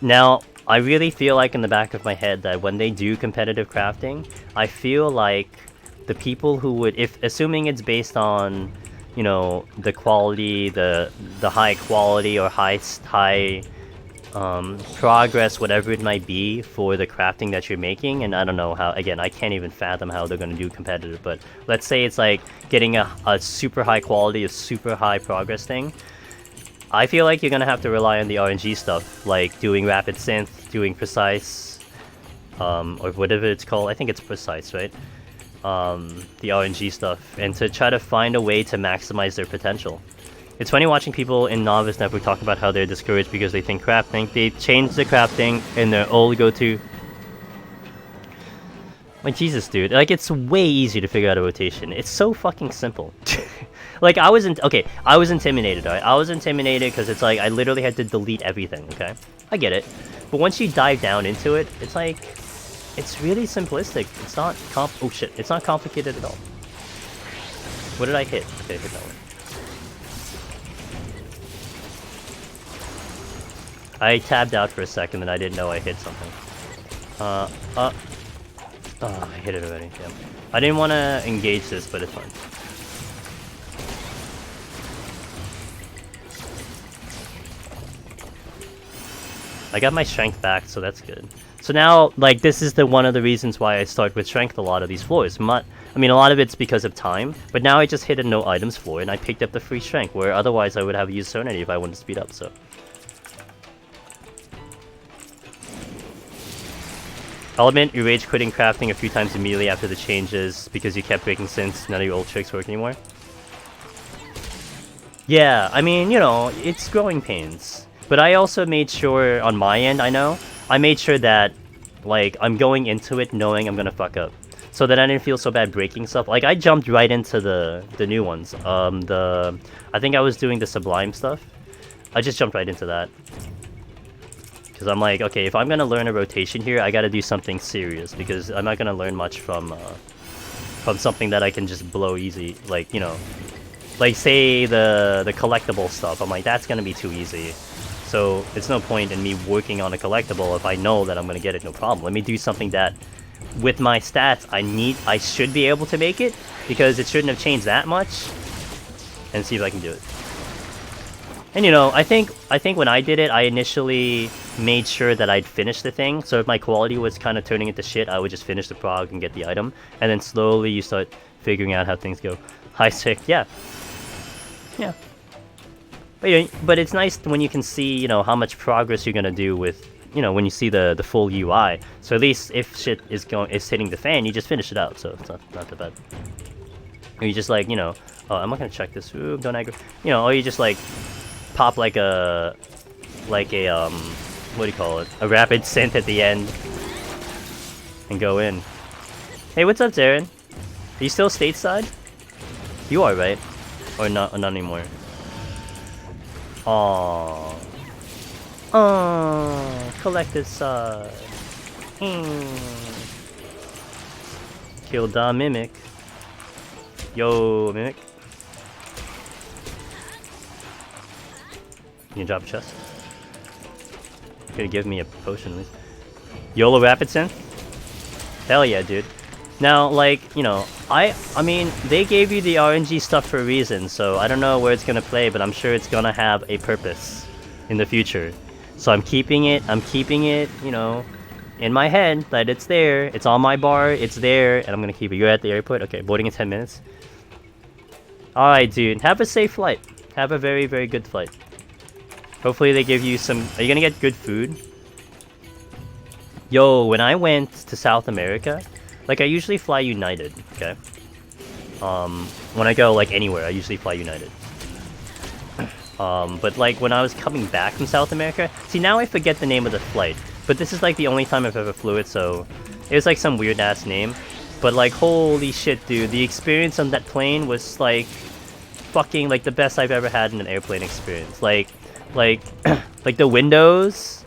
Now, I really feel like in the back of my head that when they do competitive crafting, I feel like the people who would, assuming it's based on, you know, the quality, the high quality or high progress, whatever it might be for the crafting that you're making, and I don't know how, again, I can't even fathom how they're going to do competitive, but let's say it's like getting a super high quality, a super high progress thing. I feel like you're going to have to rely on the RNG stuff, like doing rapid synth, doing precise, or whatever it's called. I think it's precise, right? The RNG stuff, and to try to find a way to maximize their potential. It's funny watching people in Novice Network talk about how they're discouraged because they think crafting. They changed the crafting in their old go-to. Like, Jesus, dude. Like, it's way easier to figure out a rotation. It's so fucking simple. Like, I was intimidated, alright? I was intimidated because it's like, I literally had to delete everything, okay? I get it. But once you dive down into it, it's like, it's really simplistic. It's not oh shit. It's not complicated at all. What did I hit? Okay, I hit that one. I tabbed out for a second and I didn't know I hit something. Oh, I hit it already. Damn. I didn't want to engage this, but it's fine. I got my strength back, so that's good. So now, like, this is one of the reasons why I start with strength a lot of these floors. I mean, a lot of it's because of time, but now I just hit a no items floor and I picked up the free strength, where otherwise I would have used Serenity if I wanted to speed up, so. I'll admit, you rage quitting crafting a few times immediately after the changes because you kept breaking since none of your old tricks work anymore. Yeah, I mean, you know, it's growing pains. But I also made sure, on my end, I made sure that, like, I'm going into it knowing I'm gonna fuck up. So that I didn't feel so bad breaking stuff. Like, I jumped right into the new ones. I think I was doing the Sublime stuff. I just jumped right into that. Because I'm like, okay, if I'm gonna learn a rotation here, I gotta do something serious. Because I'm not gonna learn much from something that I can just blow easy. Like, you know, like, say, the collectible stuff. I'm like, that's gonna be too easy. So it's no point in me working on a collectible if I know that I'm gonna get it no problem. Let me do something that, with my stats, I should be able to make it, because it shouldn't have changed that much, and see if I can do it. And you know, I think when I did it, I initially made sure that I'd finish the thing. So if my quality was kind of turning into shit, I would just finish the prog and get the item. And then slowly you start figuring out how things go. High sick, yeah. Yeah. But, yeah, but it's nice when you can see, you know, how much progress you're gonna do with, you know, when you see the full UI. So at least if shit is hitting the fan, you just finish it out. So it's not that bad. Or you just like, you know, oh, I'm not gonna check this. Ooh, don't aggro. You know, or you just like pop like a what do you call it? A rapid synth at the end and go in. Hey, what's up, Darren? Are you still stateside? You are, right? Or not? Or not anymore? Aww. Aww. Collective side. Kill the mimic. Yo, mimic. Can you drop a chest? You're gonna give me a potion at least. YOLO Rapid Synth? Hell yeah, dude. Now, like, you know, I mean, they gave you the RNG stuff for a reason, so I don't know where it's gonna play, but I'm sure it's gonna have a purpose in the future. So I'm keeping it, you know, in my head that it's there, it's on my bar, it's there, and I'm gonna keep it. You're at the airport? Okay, boarding in 10 minutes. Alright, dude, have a safe flight. Have a very, very good flight. Hopefully they give you some... Are you gonna get good food? Yo, when I went to South America, like, I usually fly United, okay? When I go, like, anywhere, I usually fly United. But, like, when I was coming back from South America... See, now I forget the name of the flight. But this is, like, the only time I've ever flew it, so... It was, like, some weird-ass name. But, like, holy shit, dude. The experience on that plane was, like... Fucking, like, the best I've ever had in an airplane experience. Like, the windows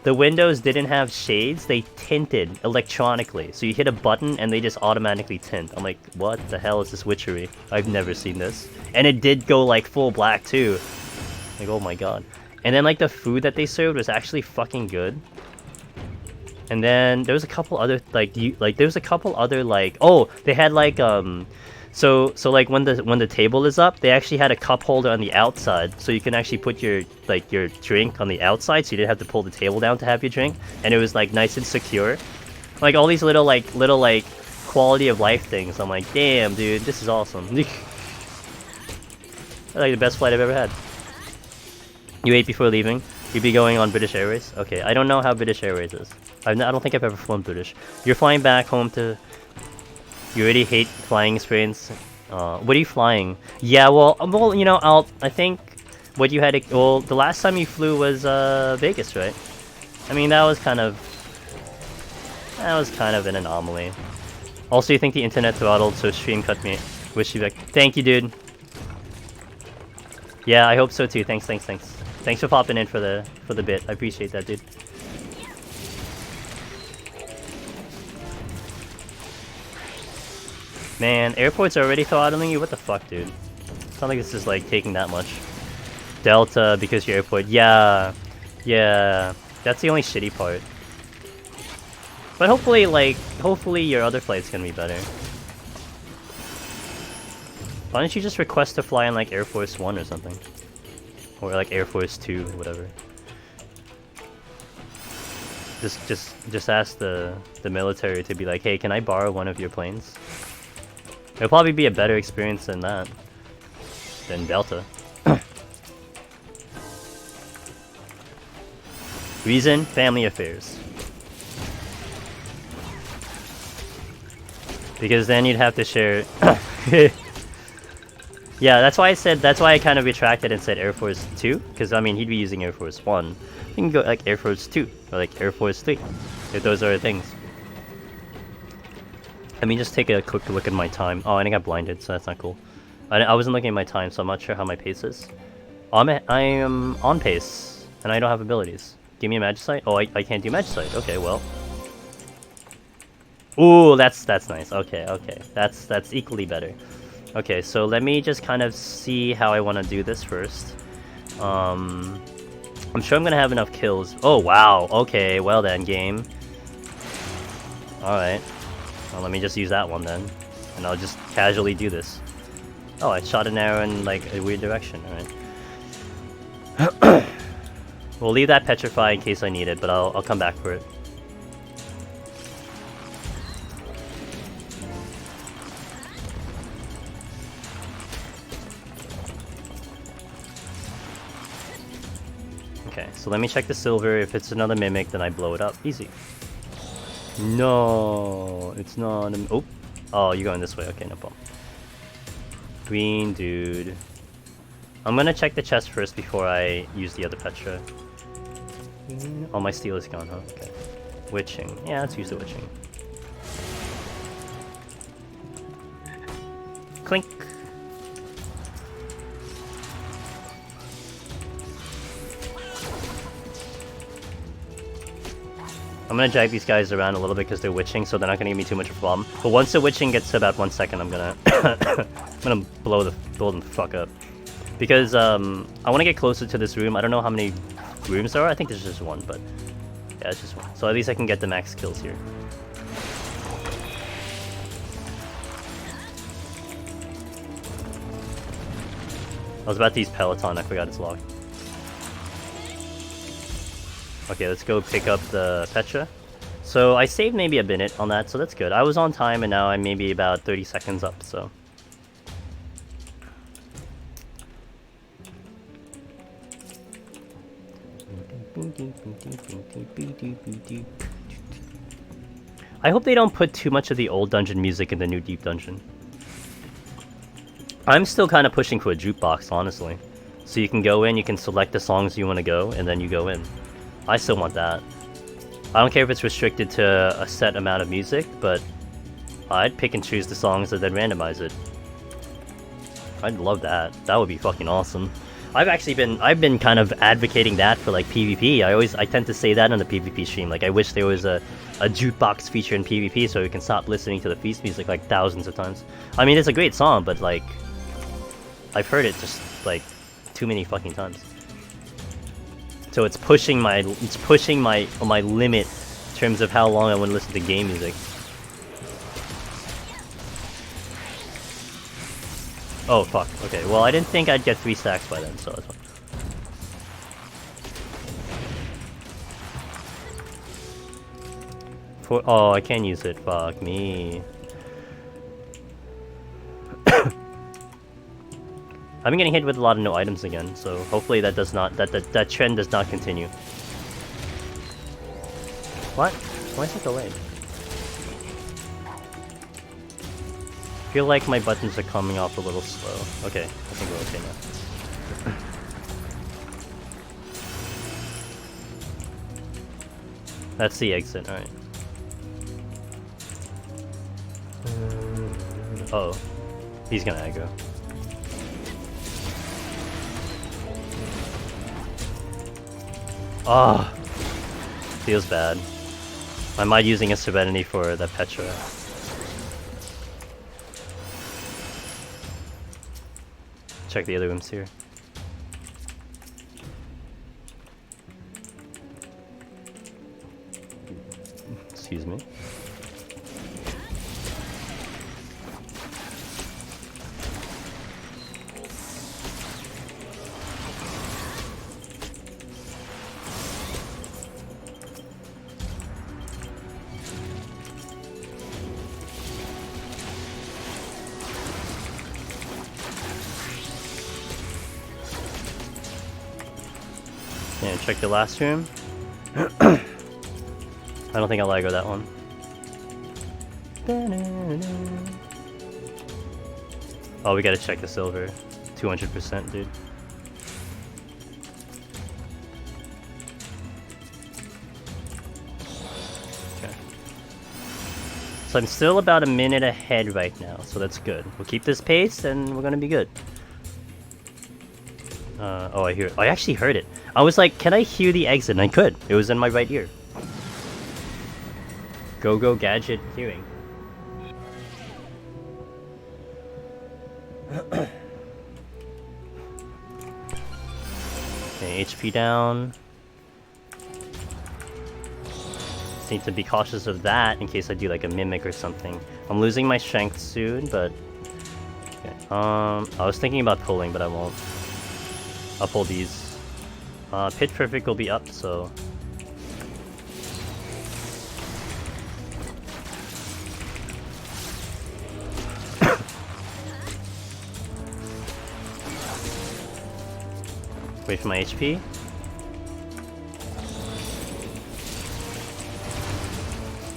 didn't have shades, they tinted electronically. So you hit a button and they just automatically tint. I'm like, what the hell is this witchery? I've never seen this. And it did go like full black too. Like, oh my god. And then like the food that they served was actually fucking good. And then there was a couple other oh, they had like so like when the table is up, they actually had a cup holder on the outside, so you can actually put your drink on the outside, so you didn't have to pull the table down to have your drink, and it was like nice and secure. Like all these little quality of life things. I'm like, damn, dude, this is awesome. Like the best flight I've ever had. You ate before leaving? You'd be going on British Airways? Okay, I don't know how British Airways is. I don't think I've ever flown British. You're flying back home to... You already hate flying experience. What are you flying? Yeah, well, you know, I think what you had. Well, the last time you flew was Vegas, right? I mean, that was kind of an anomaly. Also, you think the internet throttled, so stream cut me. Wish you back. Thank you, dude. Yeah, I hope so too. Thanks. Thanks for popping in for the bit. I appreciate that, dude. Man, airports are already throttling you? What the fuck, dude? It's not like this is, like, taking that much. Delta, because your airport... Yeah. That's the only shitty part. But hopefully your other flight's gonna be better. Why don't you just request to fly on, like, Air Force 1 or something? Or, like, Air Force 2, whatever. Just ask the military to be like, hey, can I borrow one of your planes? It'll probably be a better experience than that. Than Delta. Reason? Family affairs. Because then you'd have to share... Yeah, that's why I kind of retracted and said Air Force 2. Because, I mean, he'd be using Air Force 1. You can go, like, Air Force 2. Or, like, Air Force 3. If those are the things. Let me just take a quick look at my time. Oh, and I got blinded, so that's not cool. I wasn't looking at my time, so I'm not sure how my pace is. I am on pace, and I don't have abilities. Give me a Magicite? Oh, I can't do Magicite. Okay, well. Ooh, that's nice. Okay. That's equally better. Okay, so let me just kind of see how I want to do this first. I'm sure I'm gonna have enough kills. Oh, wow. Okay, well then, game. Alright. Well, let me just use that one then. And I'll just casually do this. Oh, I shot an arrow in, like, a weird direction. Alright. We'll leave that petrify in case I need it, but I'll come back for it. Okay, so let me check the silver. If it's another mimic, then I blow it up. Easy. No, it's not. Oh, you're going this way. Okay, no problem. Green dude. I'm gonna check the chest first before I use the other Petra. Oh, my steel is gone, huh? Okay. Witching. Yeah, let's use the witching. Clink. I'm gonna drag these guys around a little bit because they're witching, so they're not gonna give me too much of a problem. But once the witching gets to about 1 second, I'm gonna I'm gonna blow them the fuck up. Because I want to get closer to this room. I don't know how many rooms there are. I think there's just one, but yeah, it's just one. So at least I can get the max kills here. I was about to use Peloton. I forgot it's locked. Okay, let's go pick up the Petra. So I saved maybe a minute on that, so that's good. I was on time, and now I'm maybe about 30 seconds up, so... I hope they don't put too much of the old dungeon music in the new deep dungeon. I'm still kind of pushing for a jukebox, honestly. So you can go in, you can select the songs you want to go, and then you go in. I still want that. I don't care if it's restricted to a set amount of music, but I'd pick and choose the songs and then randomize it. I'd love that. That would be fucking awesome. I've been kind of advocating that for like PvP. I tend to say that on the PvP stream. Like I wish there was a jukebox feature in PvP so we can stop listening to the feast music like thousands of times. I mean, it's a great song, but like I've heard it just like too many fucking times. So it's pushing my limit in terms of how long I want to listen to game music. Oh fuck, okay, well I didn't think I'd get 3 stacks by then, so that's fine. Oh, I can't use it, fuck me. I've been getting hit with a lot of no items again, so hopefully that does not, that trend does not continue. What? Why is it delayed? I feel like my buttons are coming off a little slow. Okay, I think we're okay now. That's the exit, alright. Oh, he's gonna aggro. Ah, oh, feels bad. I might using a Serenity for the Petra. Check the other rooms here. Excuse me. Yeah, check the last room. I don't think I'll aggro that one. Oh, we gotta check the silver. 200%, dude. Okay. So I'm still about a minute ahead right now, so that's good. We'll keep this pace and we're gonna be good. Oh, I hear it. I actually heard it. I was like, can I hear the exit? And I could. It was in my right ear. Go gadget hearing. Okay, HP down. Just need to be cautious of that in case I do like a mimic or something. I'm losing my strength soon, but okay. I was thinking about pulling, but I won't. I'll pull these. Pitch Perfect will be up, so... Wait for my HP.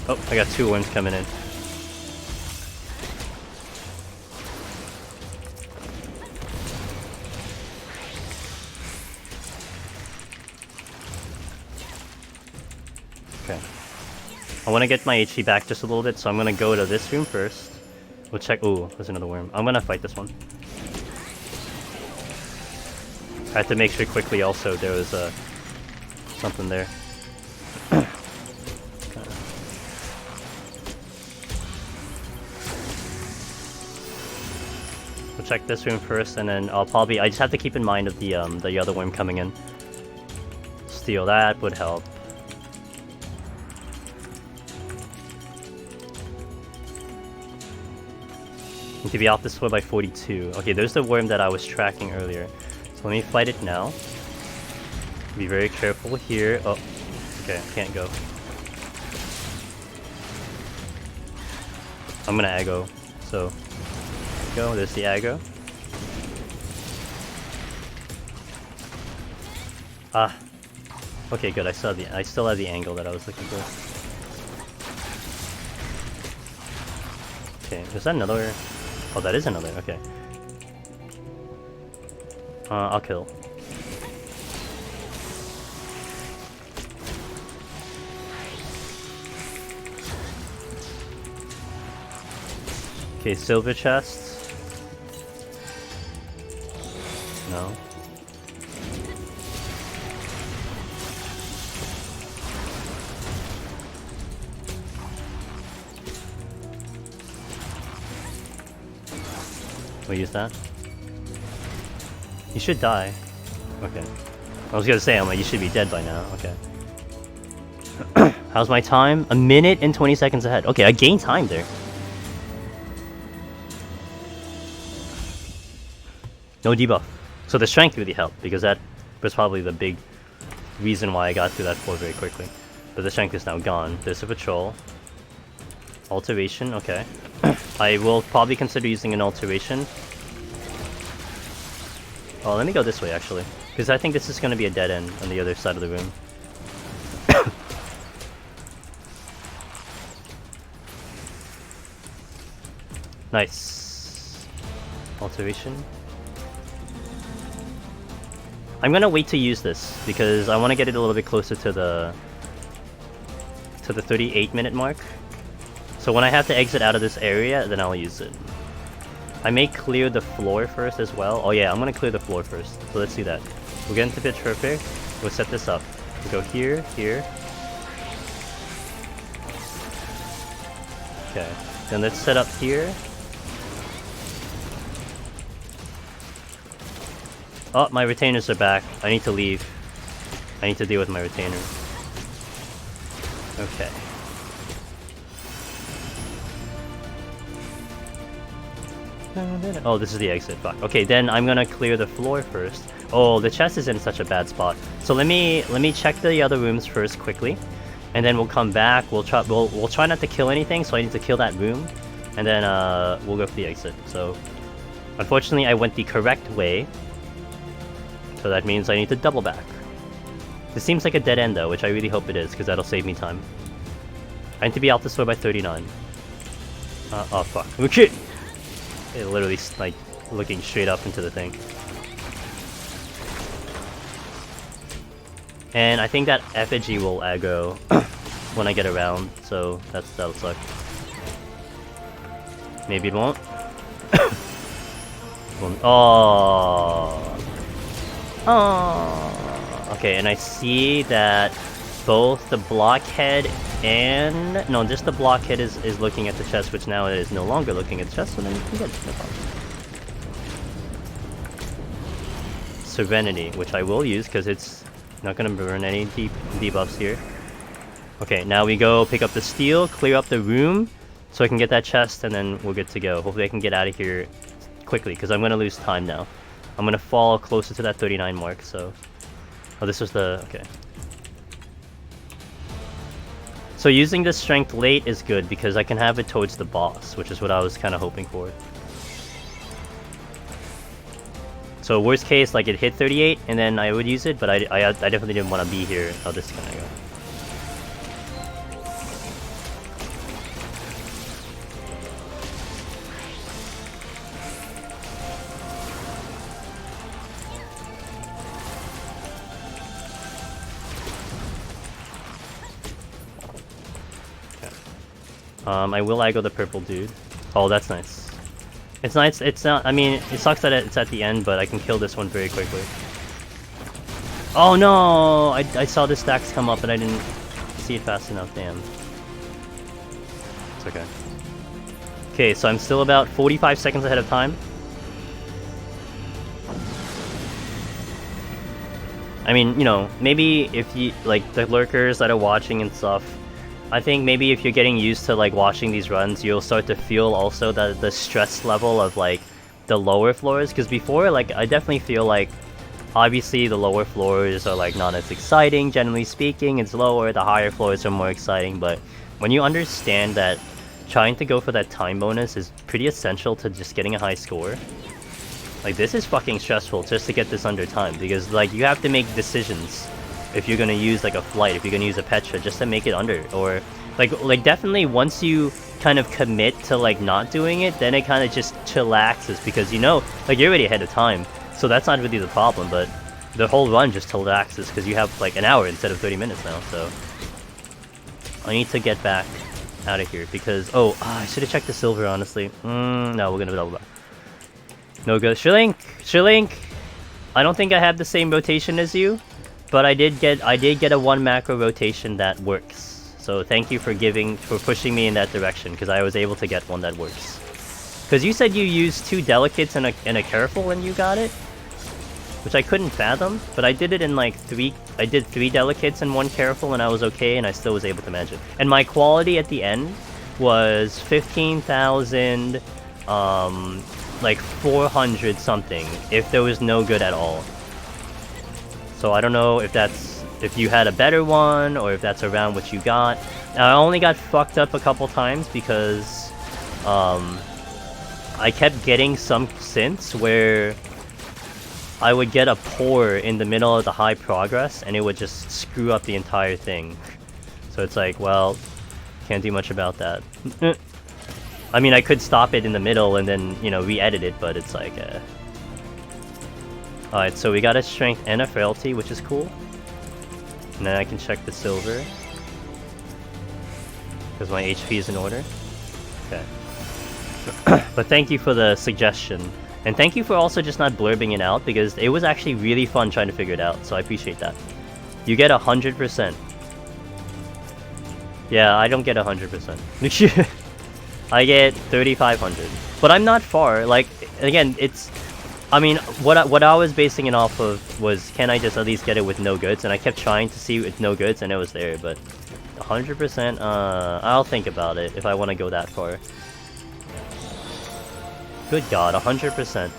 Oh, I got 2 worms coming in. Okay. I want to get my HP back just a little bit, so I'm gonna go to this room first. We'll check. Ooh, there's another worm. I'm gonna fight this one. I had to make sure quickly also there was something there. We'll check this room first, and then I just have to keep in mind of the other worm coming in. Steal that would help. Need to be off this way by 42. Okay, there's the worm that I was tracking earlier. So let me fight it now. Be very careful here. Oh, okay, I can't go. I'm gonna aggro. So, go. There's the aggro. Ah. Okay, good. I still have the angle that I was looking for. Okay, is that another? Oh, that is another. Okay. I'll kill. Okay, silver chest. No. We'll use that. You should die. Okay. I was gonna say, I'm like, you should be dead by now. Okay. How's my time? 1 minute and 20 seconds ahead. Okay, I gained time there. No debuff. So the strength really helped, because that was probably the big reason why I got through that floor very quickly. But the strength is now gone. There's a patrol. Alteration, okay. I will probably consider using an alteration. Oh, let me go this way actually, because I think this is going to be a dead end on the other side of the room. Nice. Alteration. I'm going to wait to use this, because I want to get it a little bit closer to the 38-minute mark. So when I have to exit out of this area, then I'll use it. I may clear the floor first as well. Oh yeah, I'm gonna clear the floor first. So let's do that. We'll get into Pitch Perfect. We'll set this up. We'll go here, here. Okay. Then let's set up here. Oh, my retainers are back. I need to leave. I need to deal with my retainer. Okay. Oh, this is the exit. Fuck. Okay, then I'm gonna clear the floor first. Oh, the chest is in such a bad spot. So let me check the other rooms first quickly, and then we'll come back. We'll try not to kill anything. So I need to kill that room, and then we'll go for the exit. So unfortunately, I went the correct way. So that means I need to double back. This seems like a dead end though, which I really hope it is, because that'll save me time. I need to be out this way by 39. Oh fuck. Okay. It literally like looking straight up into the thing. And I think that effigy will aggro when I get around, so that'll suck. Maybe it won't. Oh. Oh. Okay, and I see that both the blockhead and... No, just the blockhead is looking at the chest, which now it is no longer looking at the chest, so then you can get it, no problem. Serenity, which I will use, because it's not going to burn any debuffs here. Okay, now we go pick up the steel, clear up the room, so I can get that chest, and then we're good to go. Hopefully I can get out of here quickly, because I'm going to lose time now. I'm going to fall closer to that 39 mark, so... Oh, this was the... okay. So using this strength late is good because I can have it towards the boss, which is what I was kind of hoping for. So worst case, like it hit 38, and then I would use it, but I definitely didn't want to be here. How this is gonna go. I will Aggo the purple dude. Oh, that's nice. It's nice, it's not, I mean, it sucks that it's at the end, but I can kill this one very quickly. Oh no! I saw the stacks come up and I didn't see it fast enough, damn. It's okay. Okay, so I'm still about 45 seconds ahead of time. I mean, you know, maybe if you, like, the lurkers that are watching and stuff, I think maybe if you're getting used to like watching these runs, you'll start to feel also the stress level of like the lower floors. Because before, like, I definitely feel like obviously the lower floors are like not as exciting, generally speaking. It's lower, the higher floors are more exciting. But when you understand that trying to go for that time bonus is pretty essential to just getting a high score, like this is fucking stressful just to get this under time. Because like you have to make decisions. If you're gonna use like a flight, if you're gonna use a Petra, just to make it under, or like definitely once you kind of commit to like not doing it, then it kind of just chillaxes because you know, like you're already ahead of time, so that's not really the problem. But the whole run just chillaxes because you have like an hour instead of 30 minutes now. So I need to get back out of here because I should have checked the silver honestly. No, we're gonna double back. No good. Shrillink. I don't think I have the same rotation as you. But I did get a 1 macro rotation that works. So thank you for pushing me in that direction because I was able to get one that works. Because you said you used 2 delicates and a careful when you got it, which I couldn't fathom. But I did it in like 3. I did 3 delicates and 1 careful, and I was okay, and I still was able to manage it. And my quality at the end was 15,000, like 400 something. If there was no good at all. So I don't know if you had a better one or if that's around what you got. Now, I only got fucked up a couple times because I kept getting some synths where I would get a pour in the middle of the high progress and it would just screw up the entire thing. So it's like, well, can't do much about that. I mean, I could stop it in the middle and then, you know, re-edit it, but it's like... Alright, so we got a strength and a frailty, which is cool. And then I can check the silver. Because my HP is in order. Okay. But thank you for the suggestion. And thank you for also just not blurbing it out, because it was actually really fun trying to figure it out, so I appreciate that. You get 100%. Yeah, I don't get 100%. I get 3,500. But I'm not far. Like, again, it's... I mean, what I was basing it off of was, can I just at least get it with no goods? And I kept trying to see with no goods, and it was there, but 100%, I'll think about it if I want to go that far. Good God, 100%.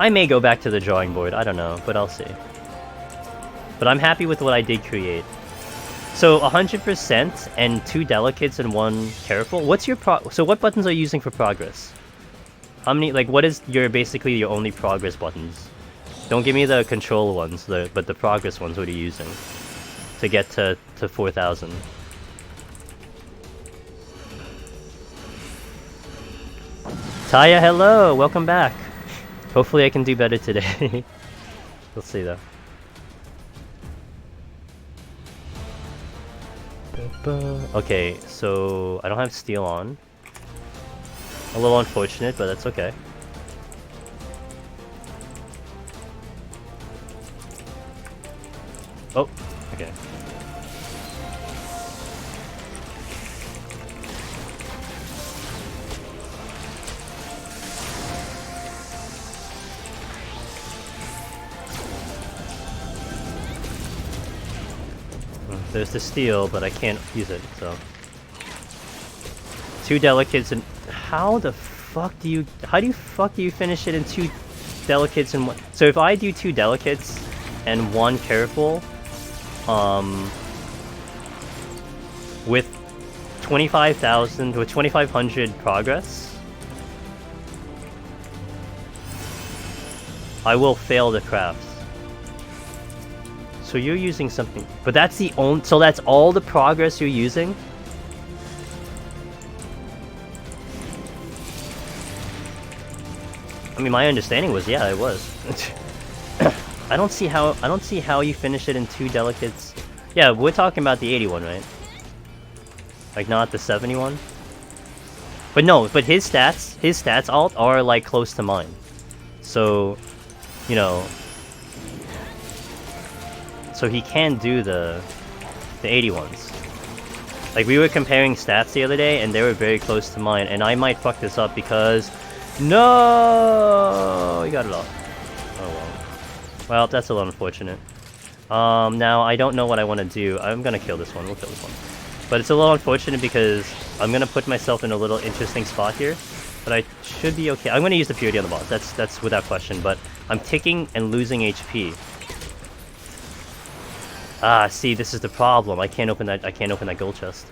I may go back to the drawing board, I don't know, but I'll see. But I'm happy with what I did create. So 100% and 2 delicates and 1 careful. What's your so what buttons are you using for progress? How many, like, what is basically your only progress buttons? Don't give me the control ones, but the progress ones, what are you using? To get to 4,000. Taya, hello! Welcome back! Hopefully I can do better today. We'll see though. Okay, so I don't have steel on. A little unfortunate, but that's okay. Oh, okay. There's the steel, but I can't use it, so. 2 delicates and how do you finish it in 2 delicates and one. So if I do 2 delicates and 1 careful, with 25,000 with 2,500 progress, I will fail the crafts. So you're using something, but that's the only. So that's all the progress you're using. I mean, my understanding was, yeah, it was. I don't see how you finish it in 2 delicates. Yeah, we're talking about the 81, right? Like not the 71. But no, but his stats alt are like close to mine. So, you know, so he can do the 81s. Like we were comparing stats the other day and they were very close to mine, and I might fuck this up because no, he got it off. Oh well. Well, that's a little unfortunate. Now I don't know what I want to do. I'm gonna kill this one. We'll kill this one. But it's a little unfortunate because I'm gonna put myself in a little interesting spot here. But I should be okay. I'm gonna use the purity on the boss. That's without question. But I'm ticking and losing HP. Ah, see, this is the problem. I can't open that. I can't open that gold chest.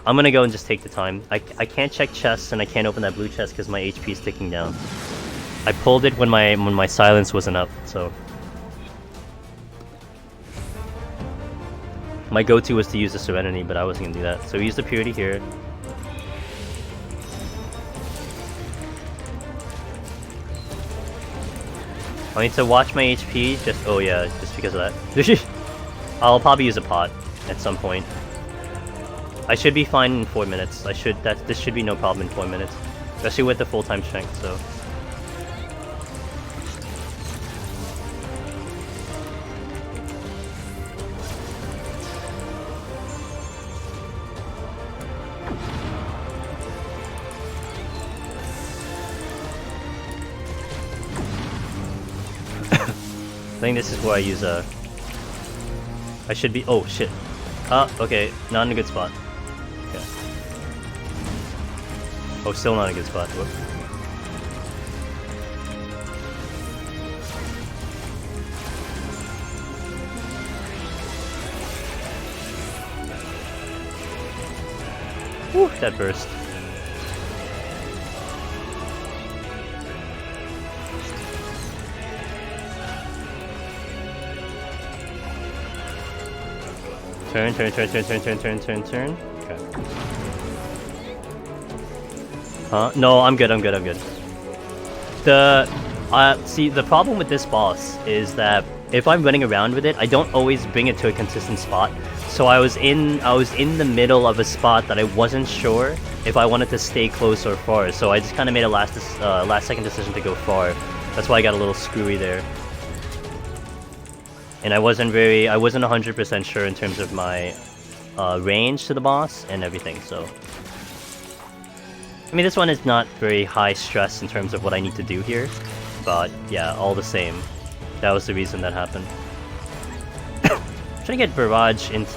I'm gonna go and just take the time. I can't check chests and I can't open that blue chest because my HP is ticking down. I pulled it when my silence wasn't up. So my go-to was to use the Serenity, but I wasn't gonna do that. So we use the purity here. I need to watch my HP. Oh yeah, just because of that. I'll probably use a pot at some point. I should be fine in 4 minutes. This should be no problem in 4 minutes, especially with the full-time strength. So. I think this is where I use a. I should be. Oh shit. Okay, not in a good spot. Okay. Oh, still not a good spot. Whoop. Whew, that burst. Turn. Okay. Huh? No, I'm good. See, the problem with this boss is that if I'm running around with it, I don't always bring it to a consistent spot. So I was in the middle of a spot that I wasn't sure if I wanted to stay close or far. So I just kind of made a last second decision to go far. That's why I got a little screwy there. And I wasn't 100% sure in terms of my range to the boss and everything, so. I mean, this one is not very high stress in terms of what I need to do here, but yeah, all the same, that was the reason that happened. I'm trying to get Barrage and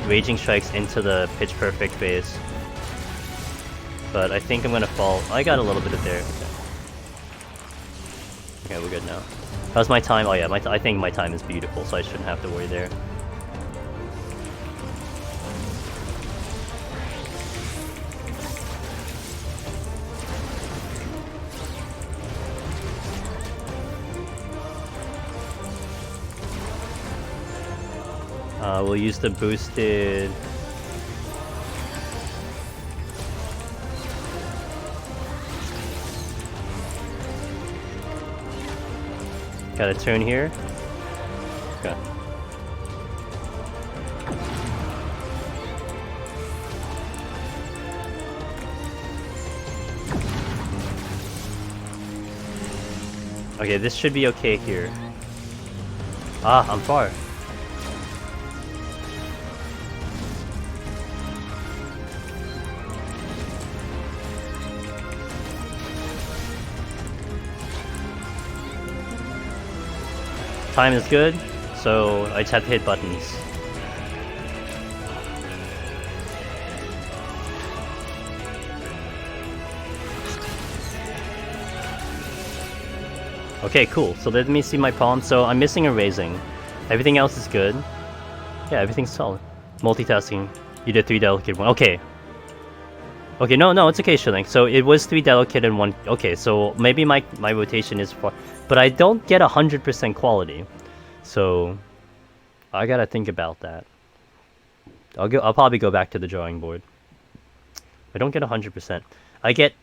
Raging Strikes into the Pitch Perfect phase. But I think I'm gonna fall. I got a little bit of there. Okay, we're good now. How's my time? Oh yeah, I think my time is beautiful, so I shouldn't have to worry there. We'll use the boosted. Got a turn here. Okay. Okay, this should be okay here. Ah, I'm far. Time is good, so I just have to hit buttons. Okay, cool. So let me see my palm. So I'm missing a raising. Everything else is good. Yeah, everything's solid. Multitasking. You did 3 delicate, 1. Okay. Okay, no, it's okay, Shilling. So it was 3 delicate and 1. Okay, so maybe my rotation is far. But I don't get 100% quality. So I gotta think about that. I'll probably go back to the drawing board. I don't get 100%. I get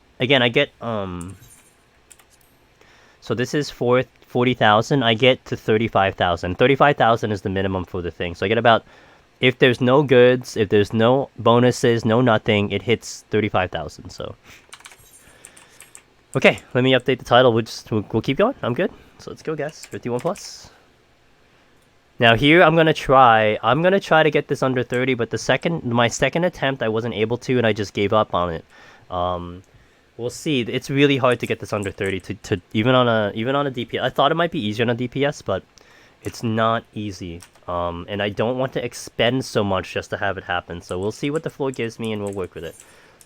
so this is 40,000. I get to 35,000. 35,000 is the minimum for the thing. So I get about, if there's no goods, if there's no bonuses, no nothing, it hits 35,000. So okay, let me update the title. We'll keep going. I'm good. So let's go, guys. 51 plus. Now here I'm gonna try to get this under 30, but my second attempt I wasn't able to, and I just gave up on it. We'll see. It's really hard to get this under 30 to even on a DPS. I thought it might be easier on a DPS, but it's not easy. And I don't want to expend so much just to have it happen. So we'll see what the floor gives me, and we'll work with it.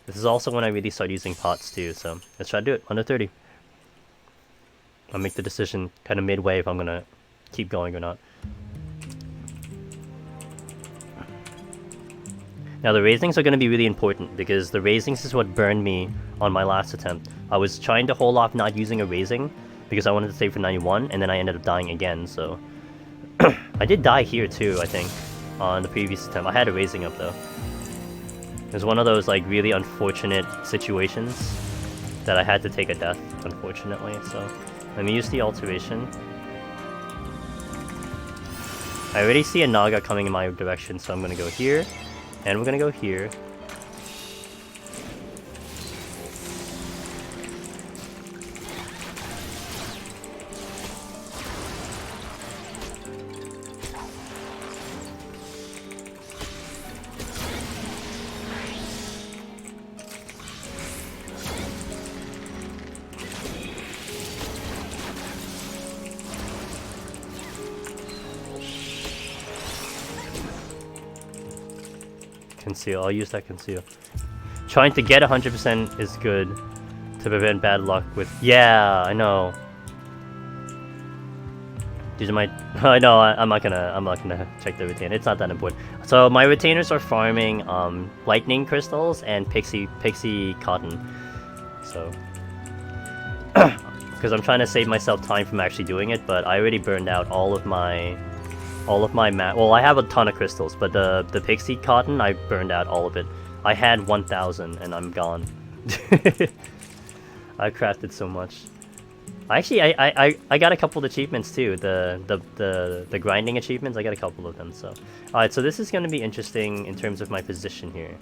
This is also when I really start using pots too. So let's try to do it under 30. I'll make the decision kind of midway if I'm gonna keep going or not. Now the raisings are going to be really important, because the raisings is what burned me on my last attempt. I was trying to hold off not using a raising because I wanted to save for 91, and then I ended up dying again, so... I did die here too, I think, on the previous attempt. I had a raising up though. It was one of those like really unfortunate situations that I had to take a death, unfortunately, so... Let me use the alteration. I already see a Naga coming in my direction, so I'm going to go here. And we're gonna go here. Conceal. I'll use that conceal. Trying to get 100% is good to prevent bad luck with... Yeah, I know. These are my... I know, I'm not gonna check the retain. It's not that important. So my retainers are farming lightning crystals and pixie cotton. So... Because I'm trying to save myself time from actually doing it, but I already burned out all of my well, I have a ton of crystals, but the pixie cotton, I burned out all of it. I had 1,000 and I'm gone. I crafted so much. Actually, I got a couple of achievements too. The grinding achievements, I got a couple of them. So, alright, so this is going to be interesting in terms of my position here.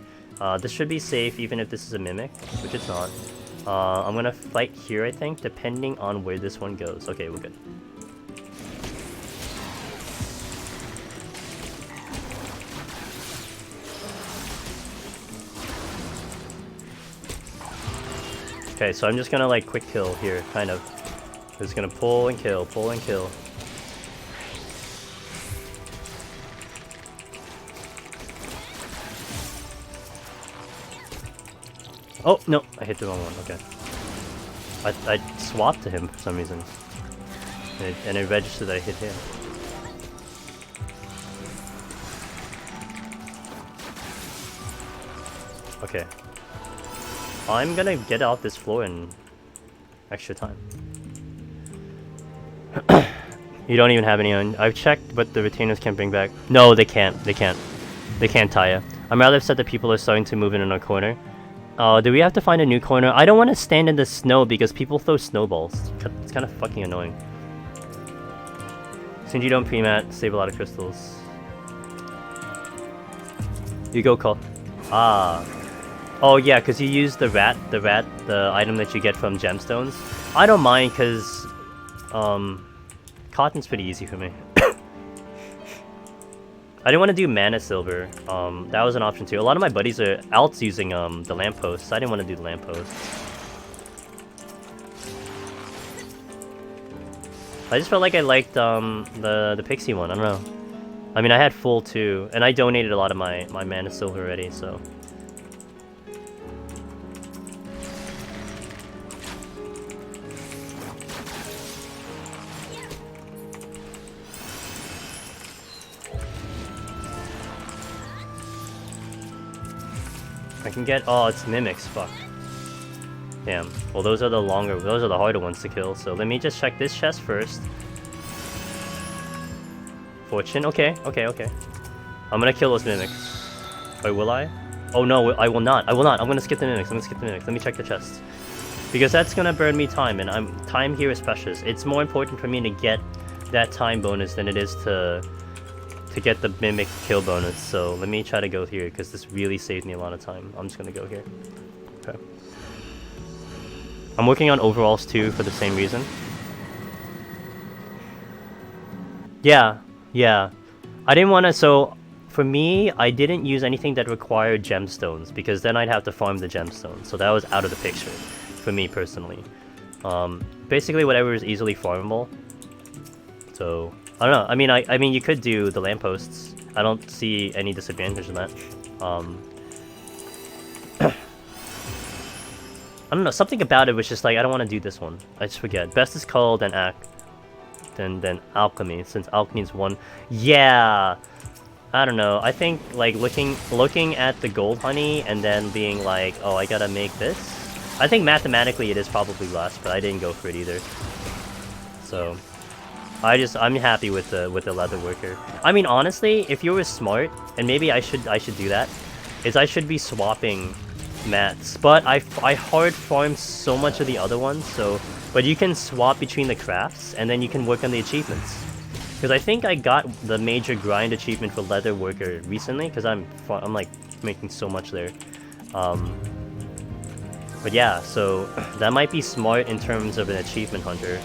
This should be safe even if this is a mimic, which it's not. I'm gonna fight here, I think, depending on where this one goes. Okay, we're good. Okay, so I'm just gonna like quick kill here, kind of. Just gonna pull and kill, pull and kill. Oh, no, I hit the wrong one, okay. I swapped to him for some reason. And it registered that I hit him. Okay. I'm gonna get off this floor in extra time. You don't even have any on. I've checked, but the retainers can't bring back. No, they can't. They can't. They can't tie ya. I'm rather upset that people are starting to move in our corner. Do we have to find a new corner? I don't want to stand in the snow because people throw snowballs. It's kind of fucking annoying. Since you don't pre-mat, save a lot of crystals. You go, call. Ah. Oh yeah, because you use the item that you get from gemstones. I don't mind because cotton's pretty easy for me. I didn't want to do mana silver. That was an option too. A lot of my buddies are alts using the lampposts. I didn't want to do the lampposts. I just felt like I liked the pixie one. I don't know. I mean, I had full too, and I donated a lot of my mana silver already, so. I can get... Oh, it's mimics. Fuck. Damn. Well, those are the harder ones to kill. So let me just check this chest first. Fortune. Okay. I'm gonna kill those mimics. Wait, will I? Oh no, I will not. I'm gonna skip the mimics. Let me check the chest. Because that's gonna burn me time, and time here is precious. It's more important for me to get that time bonus than it is to get the mimic kill bonus. So let me try to go here, because this really saved me a lot of time. I'm just gonna go here. Okay. I'm working on overalls too for the same reason. Yeah. I didn't want to, so for me, I didn't use anything that required gemstones, because then I'd have to farm the gemstones. So that was out of the picture for me personally. Basically whatever is easily farmable. So I don't know. I mean you could do the lampposts. I don't see any disadvantage in that. I don't know, something about it was just like, I don't want to do this one. I just forget. Best is called then alchemy, since alchemy is one. Yeah, I don't know. I think like looking at the gold honey and then being like, oh, I gotta make this. I think mathematically it is probably less, but I didn't go for it either. So I'm happy with the leather worker. I mean, honestly, if you were smart, and maybe I should do that, is I should be swapping mats, but I hard farmed so much of the other ones, so but you can swap between the crafts and then you can work on the achievements, because I think I got the major grind achievement for leather worker recently, because I'm like making so much there. But yeah, so that might be smart in terms of an achievement hunter,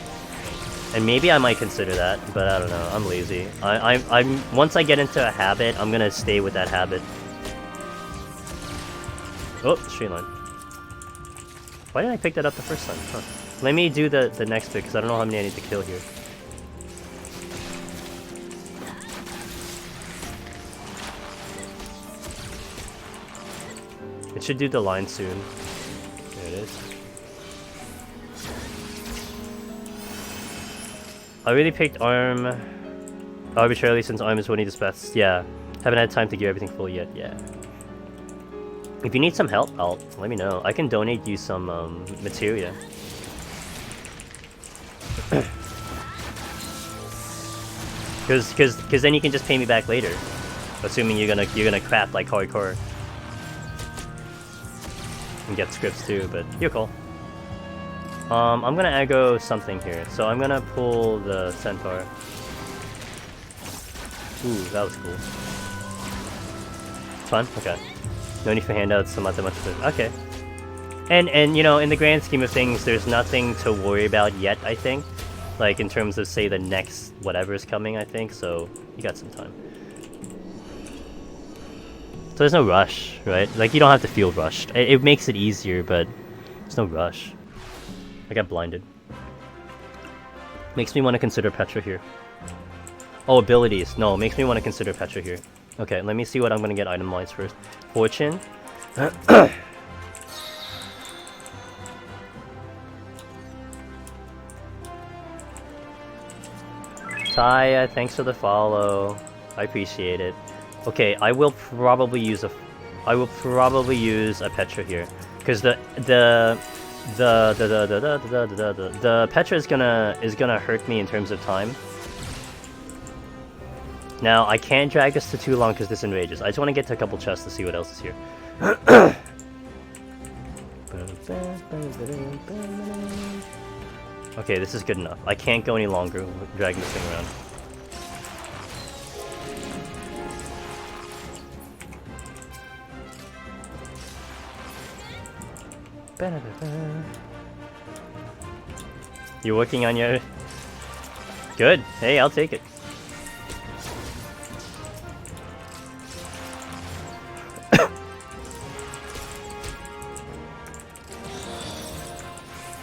and maybe I might consider that, but I don't know, I'm lazy. I'm once I get into a habit, I'm gonna stay with that habit. Oh, straight line. Why didn't I pick that up the first time? Huh. Let me do the next bit, because I don't know how many I need to kill here. It should do the line soon. There it is. I really picked arm arbitrarily since arm is what I need the best. Yeah. Haven't had time to gear everything full yet. Yeah. If you need some help, let me know. I can donate you some materia. Cause then you can just pay me back later, assuming you're gonna craft like hardcore and get scripts too. But you're cool. I'm gonna aggro something here, so I'm gonna pull the centaur. Ooh, that was cool. It's fun. Okay. No need for handouts, so not that much of it. Okay. And you know, in the grand scheme of things, there's nothing to worry about yet, I think. Like, in terms of, say, the next whatever is coming, I think, so you got some time. So there's no rush, right? Like, you don't have to feel rushed. It makes it easier, but there's no rush. I got blinded. Makes me want to consider Petra here. Oh, abilities. No, makes me want to consider Petra here. Okay, let me see what I'm gonna get item-wise first. Fortune. Taya, thanks for the follow. I appreciate it. Okay, I will probably use a Petra here, because the Petra is gonna hurt me in terms of time. Now, I can't drag this to too long because this enrages. I just want to get to a couple chests to see what else is here. Okay, this is good enough. I can't go any longer dragging this thing around. You're working on your... Good. Hey, I'll take it.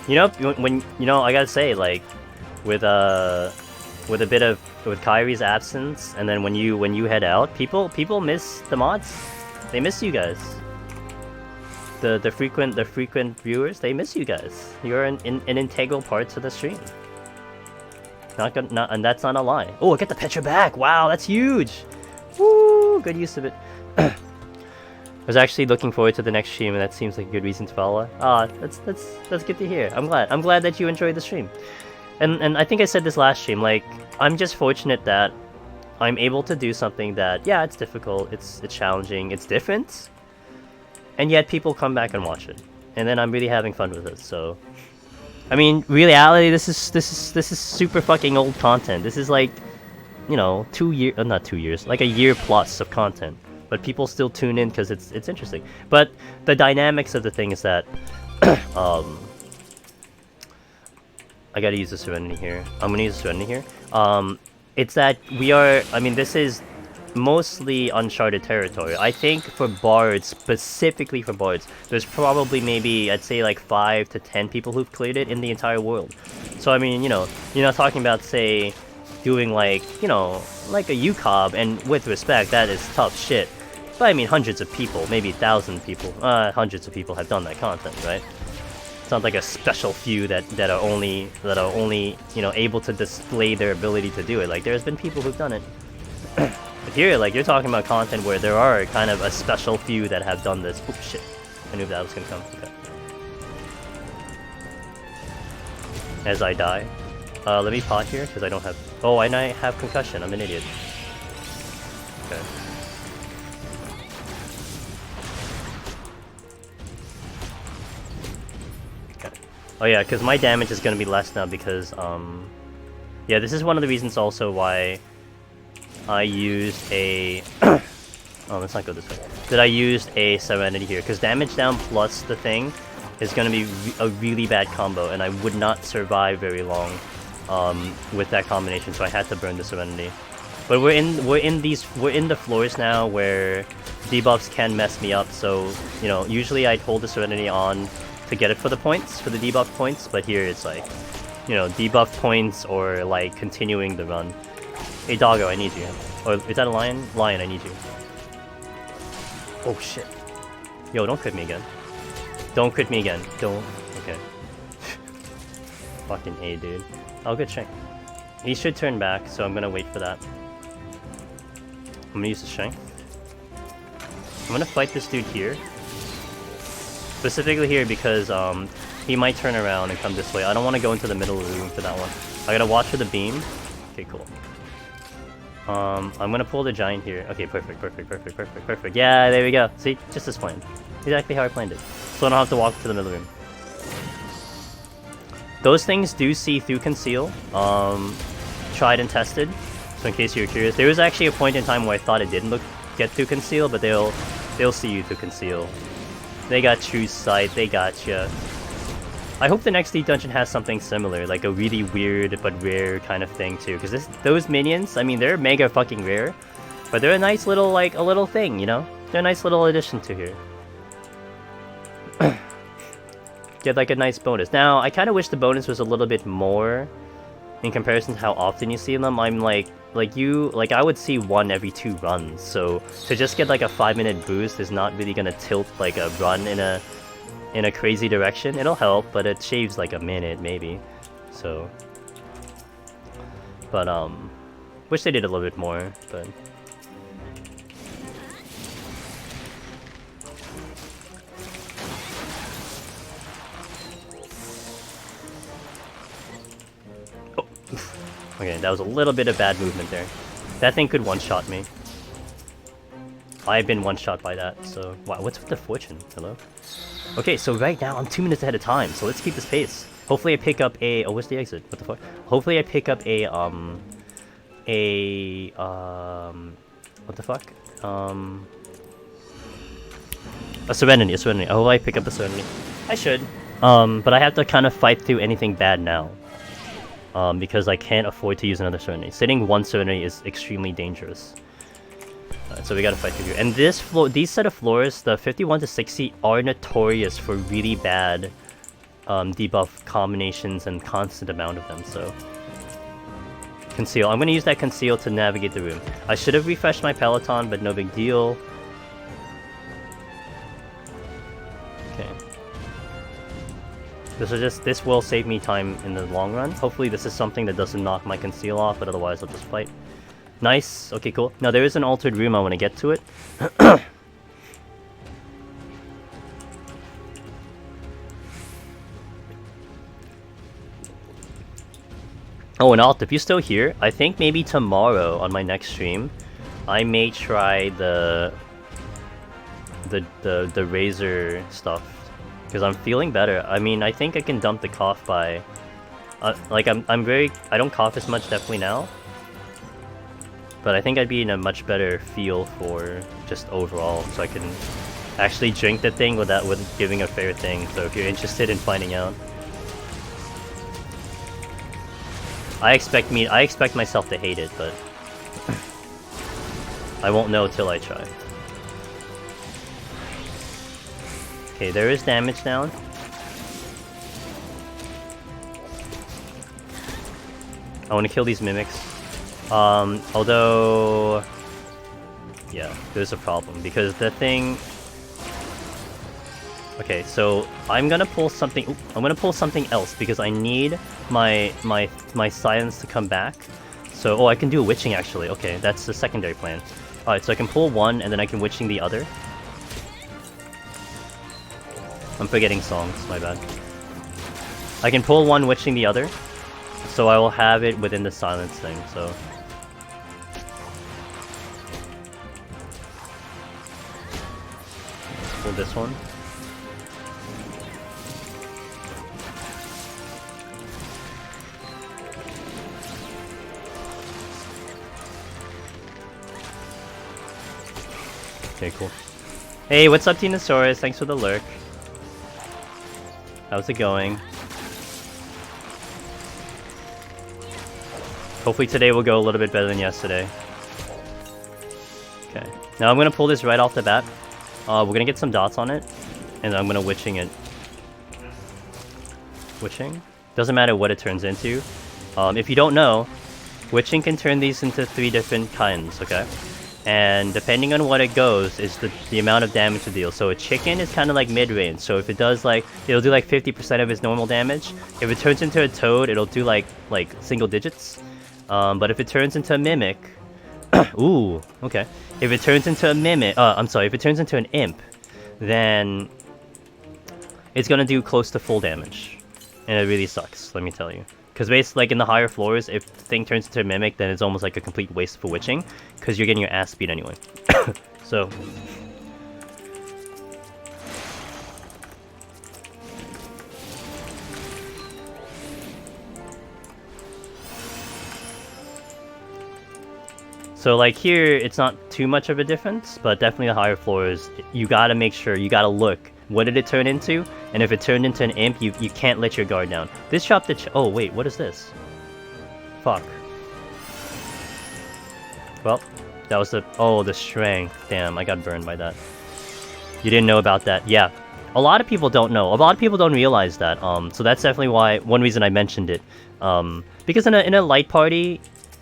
You know, I gotta say, like, with Kyrie's absence, and then when you head out, people miss the mods. They miss you guys. The frequent viewers, they miss you guys. You're an integral part to the stream. And that's not a lie. Oh, I get the Petra back. Wow, that's huge. Woo, good use of it. was actually looking forward to the next stream, and that seems like a good reason to follow. Ah, that's good to hear. I'm glad that you enjoyed the stream. And I think I said this last stream, like, I'm just fortunate that I'm able to do something that, yeah, it's difficult, it's challenging, it's different, and yet people come back and watch it, and then I'm really having fun with it. So, I mean, reality, this is super fucking old content. This is like, you know, not 2 years, like a year plus of content, but people still tune in because it's interesting. But the dynamics of the thing is that, I gotta use the Serenity here. I'm gonna use the Serenity here. It's that we are, I mean, this is mostly uncharted territory. I think for bards, specifically for bards, there's probably maybe, I'd say like 5 to 10 people who've cleared it in the entire world. So I mean, you know, you're not talking about, say, doing like, you know, like a UCOB, and with respect, that is tough shit. But I mean, hundreds of people, maybe 1,000 people, hundreds of people have done that content, right? It's not like a special few that are only you know, able to display their ability to do it. Like, there's been people who've done it. But here, like, you're talking about content where there are kind of a special few that have done this. Oh shit! I knew that was gonna come. Okay. As I die, let me pot here because I don't have. Oh, and I have concussion. I'm an idiot. Okay. Oh yeah, because my damage is going to be less now because, yeah, this is one of the reasons also why I used a... oh, let's not go this way. That I used a Serenity here, because damage down plus the thing is going to be a really bad combo, and I would not survive very long with that combination, so I had to burn the Serenity. But we're in the floors now where debuffs can mess me up, so, you know, usually I'd hold the Serenity on to get it for the points, for the debuff points, but here it's like, you know, debuff points or like continuing the run. Hey doggo, I need you. Or is that a lion? Lion, I need you. Oh shit. Yo, don't crit me again. Don't crit me again. Don't. Okay. Fucking A, dude. Oh, good strength. He should turn back, so I'm gonna wait for that. I'm gonna use the strength. I'm gonna fight this dude here. Specifically here because he might turn around and come this way. I don't want to go into the middle of the room for that one. I gotta watch for the beam. Okay, cool. I'm gonna pull the giant here. Okay, perfect. Yeah, there we go. See, just as planned. Exactly how I planned it. So I don't have to walk to the middle room. Those things do see through conceal. Tried and tested. So in case you're curious, there was actually a point in time where I thought it didn't get through conceal, but they'll see you through conceal. They got true sight, they gotcha. I hope the next Deep Dungeon has something similar, like a really weird but rare kind of thing too, because those minions, I mean, they're mega fucking rare, but they're a nice little, like, a little thing, you know? They're a nice little addition to here. Get like a nice bonus. Now, I kind of wish the bonus was a little bit more in comparison to how often you see them. I'm like I would see one every 2 runs, so to just get like a 5-minute boost is not really gonna tilt like a run in a crazy direction. It'll help, but it shaves like a minute maybe. So, but wish they did a little bit more, but. Okay, that was a little bit of bad movement there. That thing could one-shot me. I've been one-shot by that, so... Wow, what's with the fortune? Hello? Okay, so right now I'm 2 minutes ahead of time, so let's keep this pace. Hopefully I pick up a... Oh, where's the exit? What the fuck? Hopefully I pick up a, what the fuck? A Serenity. I hope I pick up a Serenity. I should. But I have to kind of fight through anything bad now. Because I can't afford to use another Serenity. Sitting one Serenity is extremely dangerous. So we gotta fight through here. And these set of floors, the 51 to 60, are notorious for really bad debuff combinations and constant amount of them, so... Conceal. I'm gonna use that Conceal to navigate the room. I should have refreshed my Peloton, but no big deal. Okay. This will save me time in the long run. Hopefully this is something that doesn't knock my Conceal off, but otherwise I'll just fight. Nice. Okay, cool. Now there is an altered room. I want to get to it. Oh, and Alt, if you're still here, I think maybe tomorrow on my next stream, I may try the razor stuff because I'm feeling better. I mean, I think I can dump the cough by, like I don't cough as much definitely now, but I think I'd be in a much better feel for just overall, so I can actually drink the thing with giving a fair thing. So if you're interested in finding out. I expect myself to hate it, but I won't know till I try. Okay, there is damage down. I want to kill these mimics. Although, yeah, there's a problem because the thing. Okay, so I'm gonna pull something. I'm gonna pull something else because I need my silence to come back. So, oh, I can do a witching actually. Okay, that's the secondary plan. All right, so I can pull one and then I can witching the other. I'm forgetting songs. My bad. I can pull one witching the other, so I will have it within the silence thing. So. Pull this one. Okay, cool. Hey, what's up, Tinosaurus? Thanks for the lurk. How's it going? Hopefully today will go a little bit better than yesterday. Okay. Now I'm gonna pull this right off the bat. We're gonna get some dots on it, and I'm gonna witching it. Witching? Doesn't matter what it turns into. If you don't know, witching can turn these into 3 different kinds, okay? And depending on what it goes is the amount of damage to deal. So a chicken is kind of like mid-range. So if it does like, it'll do like 50% of its normal damage. If it turns into a toad, it'll do like single digits. But if it turns into a mimic, ooh, okay. If it turns into a mimic, if it turns into an imp, then it's gonna do close to full damage, and it really sucks. Let me tell you. Because basically, like in the higher floors, if the thing turns into a mimic, then it's almost like a complete waste for witching, because you're getting your ass beat anyway. So. So like here, it's not too much of a difference, but definitely the higher floors, you gotta make sure, you gotta look. What did it turn into? And if it turned into an imp, you can't let your guard down. This dropped the oh wait, what is this? Fuck. Well, that was the strength. Damn, I got burned by that. You didn't know about that. Yeah. A lot of people don't know. A lot of people don't realize that. So that's definitely one reason I mentioned it. Because in a light party,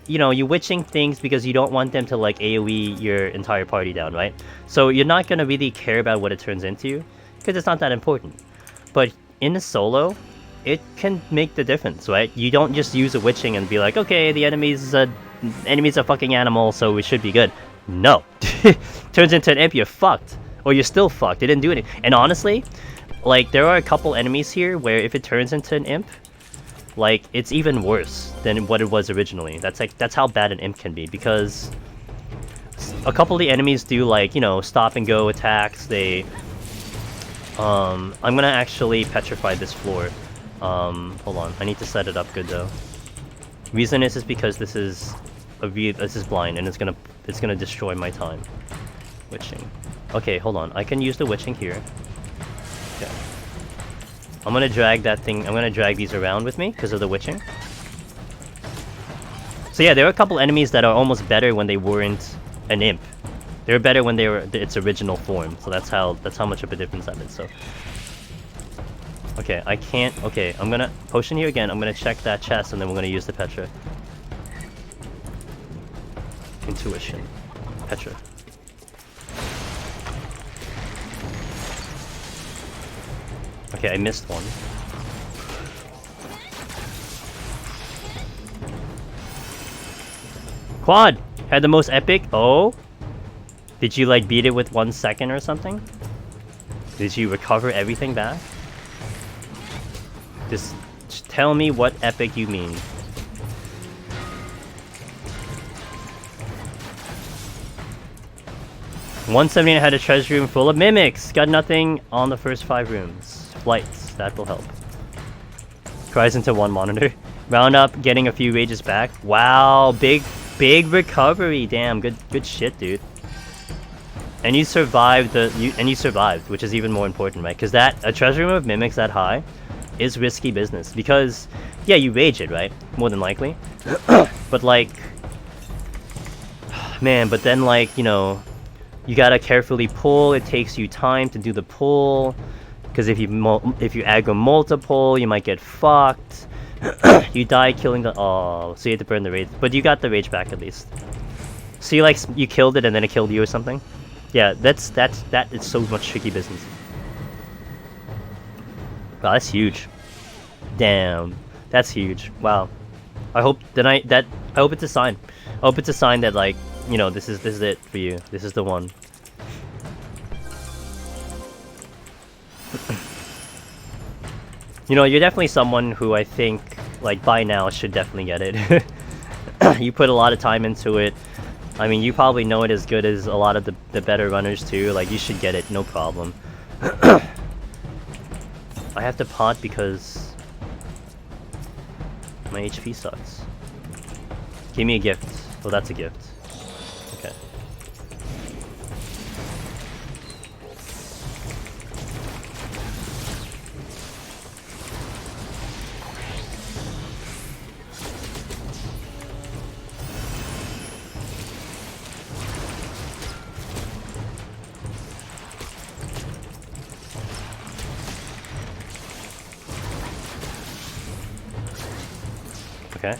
you know, you're witching things because you don't want them to like AoE your entire party down, right? So you're not gonna really care about what it turns into, because it's not that important. But in a solo, it can make the difference, right? You don't just use a witching and be like, okay, the enemy's a fucking animal, so we should be good. No. Turns into an imp, you're fucked. Or you're still fucked. It didn't do anything. And honestly, like, there are a couple enemies here where if it turns into an imp, like, it's even worse than what it was originally. That's how bad an imp can be, because a couple of the enemies do, like, you know, stop and go attacks. They I'm gonna actually petrify this floor. Hold on, I need to set it up good though. Reason is because this is blind and it's gonna destroy my time. Witching. Okay, hold on. I can use the witching here. Okay. I'm gonna drag that thing. I'm gonna drag these around with me because of the witching. So yeah, there are a couple enemies that are almost better when they weren't an imp. They're better when they were its original form. So that's how much of a difference that is. So. Okay, I can't. Okay, I'm gonna potion here again. I'm gonna check that chest and then we're gonna use the Petra. Intuition. Petra. Okay, I missed one. Quad! Had the most epic? Oh? Did you like beat it with 1 second or something? Did you recover everything back? Just tell me what epic you mean. 170 had a treasure room full of mimics. Got nothing on the first 5 rooms. Flights, that will help. Cries into 1 monitor. Round up, getting a few rages back. Wow, big recovery. Damn, good shit, dude. And you survived you survived, which is even more important, right? Because a treasure room of mimics that high is risky business. Because yeah, you rage it, right? More than likely. But like, man, but then like, you know, you gotta carefully pull. It takes you time to do the pull, because if you aggro multiple, you might get fucked. You die killing the so you have to burn the rage, but you got the rage back at least. So you killed it and then it killed you or something. Yeah, that is so much tricky business. Wow, that's huge. Damn, that's huge. Wow. I hope it's a sign. I hope it's a sign that, like, you know, this is it for you. This is the one. You know, you're definitely someone who I think, like, by now should definitely get it. You put a lot of time into it. I mean, you probably know it as good as a lot of the better runners too. Like, you should get it, no problem. I have to pot because my HP sucks. Give me a gift. Oh, that's a gift. Okay. Okay.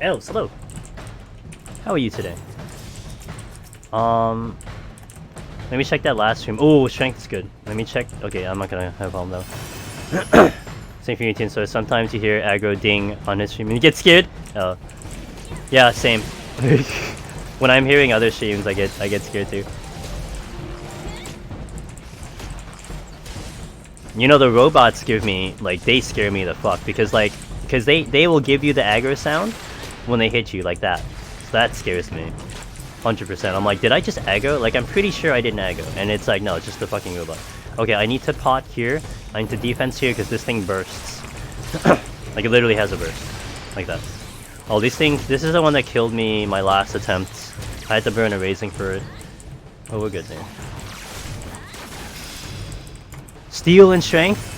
Oh, hello. How are you today? Let me check that last room. Oh, strength is good. Let me check. Okay, I'm not gonna have a problem though. Same for you, so sometimes you hear aggro ding on his stream and you get scared. Oh, yeah, same. When I'm hearing other streams, I get scared too. You know, the robots give me, like, they scare me the fuck, because they will give you the aggro sound when they hit you like that. So that scares me. 100%. I'm like, did I just aggro? Like, I'm pretty sure I didn't aggro. And it's like, no, it's just the fucking robot. Okay, I need to pot here. I need to defense here because this thing bursts. Like, it literally has a burst. Like that. Oh, these things, this is the one that killed me my last attempt. I had to burn a raising for it. Oh, we're good there. Steel and strength?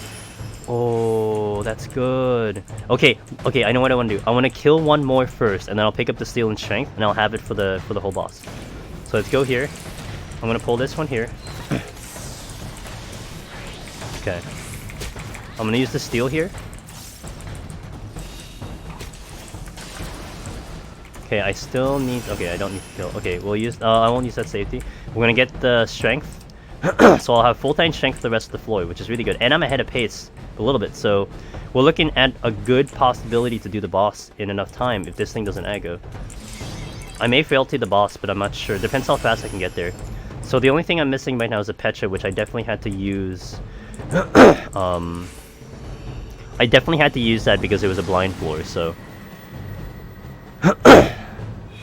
Oh, that's good. Okay, I know what I want to do. I want to kill one more first, and then I'll pick up the steel and strength, and I'll have it for the whole boss. So let's go here. I'm gonna pull this one here. Okay. I'm gonna use the steel here. Okay, I still need. Okay, I don't need to kill. Okay, we'll use. I won't use that safety. We're gonna get the strength. So I'll have full-time strength for the rest of the floor, which is really good. And I'm ahead of pace a little bit, so we're looking at a good possibility to do the boss in enough time if this thing doesn't aggro. I may fail to the boss, but I'm not sure. Depends how fast I can get there. So the only thing I'm missing right now is a Petra, which I definitely had to use. I definitely had to use that because it was a blind floor, so...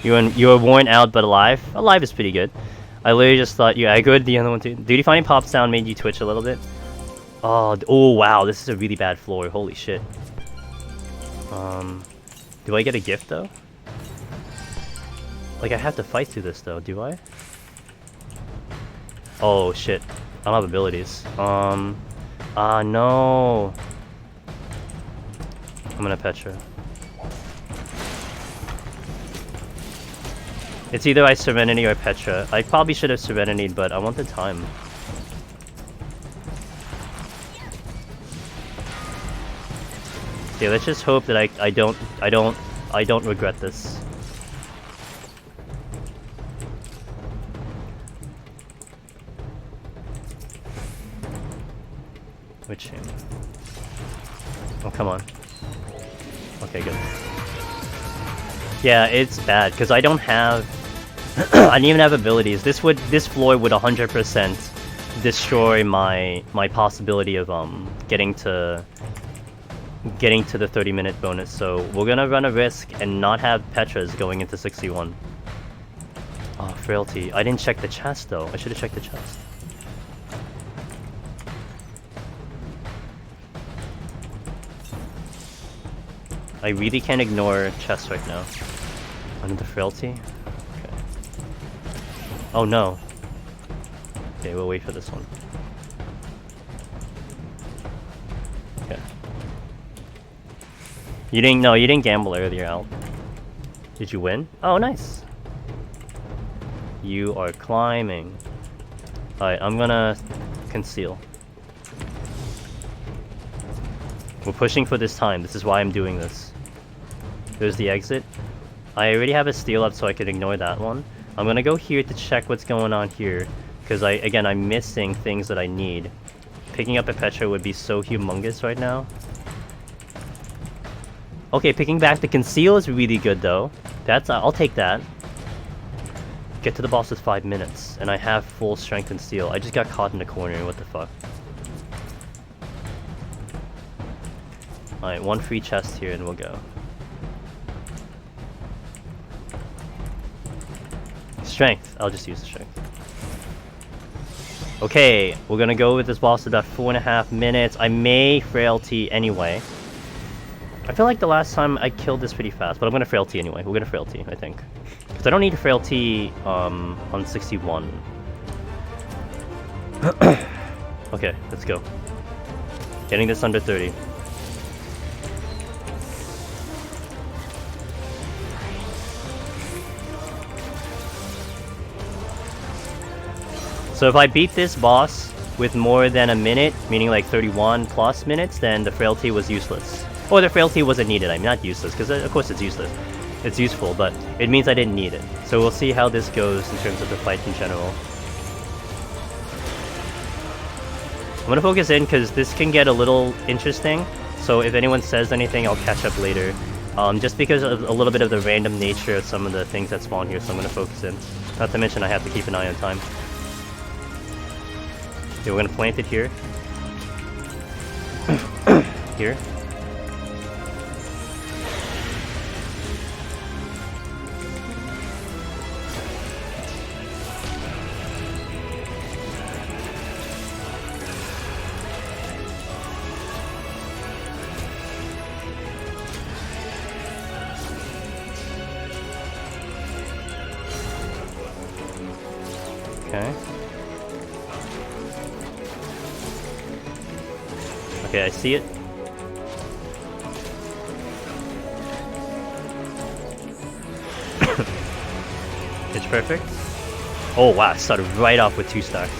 You were worn out but alive? Alive is pretty good. I literally just thought you aggroed the other one too. Duty Finding Pop sound made you twitch a little bit. Oh wow, this is a really bad floor. Holy shit. Do I get a gift though? Like, I have to fight through this though, do I? Oh shit. I don't have abilities. No. I'm gonna Petra. It's either I Serenity or Petra. I probably should have Serenity'd, but I want the time. Okay, let's just hope that I don't regret this. Which chamber? Oh, come on. Okay, good. Yeah, it's bad because I don't have. I didn't even have abilities. This floor would 100% destroy my possibility of getting to the 30-minute bonus. So we're gonna run a risk and not have Petras going into 61. Oh, frailty. I didn't check the chest though. I should have checked the chest. I really can't ignore chest right now. Under the frailty? Okay. Oh no. Okay, we'll wait for this one. Okay. You didn't gamble earlier, Al. Did you win? Oh, nice. You are climbing. Alright, I'm gonna conceal. We're pushing for this time. This is why I'm doing this. There's the exit. I already have a steal up so I could ignore that one. I'm gonna go here to check what's going on here. Because I'm missing things that I need. Picking up a Petra would be so humongous right now. Okay, picking back the conceal is really good though. I'll take that. Get to the boss with 5 minutes, and I have full strength and steel. I just got caught in the corner, what the fuck. Alright, one free chest here and we'll go. Strength, I'll just use the strength. Okay, we're gonna go with this boss about 4.5 minutes. I may frailty anyway. I feel like the last time I killed this pretty fast, but I'm gonna frailty anyway. We're gonna frailty, I think. Because I don't need a frailty on 61. Okay, let's go. Getting this under 30. So if I beat this boss with more than a minute, meaning like 31 plus minutes, then the frailty was useless. Or the frailty wasn't needed, I mean not useless, because of course it's useless. It's useful, but it means I didn't need it. So we'll see how this goes in terms of the fight in general. I'm gonna focus in because this can get a little interesting. So if anyone says anything, I'll catch up later. Just because of a little bit of the random nature of some of the things that spawn here, so I'm gonna focus in. Not to mention I have to keep an eye on time. Okay, we're gonna plant it here. Here. Okay. Okay, I see it. Pitch perfect. Oh wow, started right off with 2 stacks.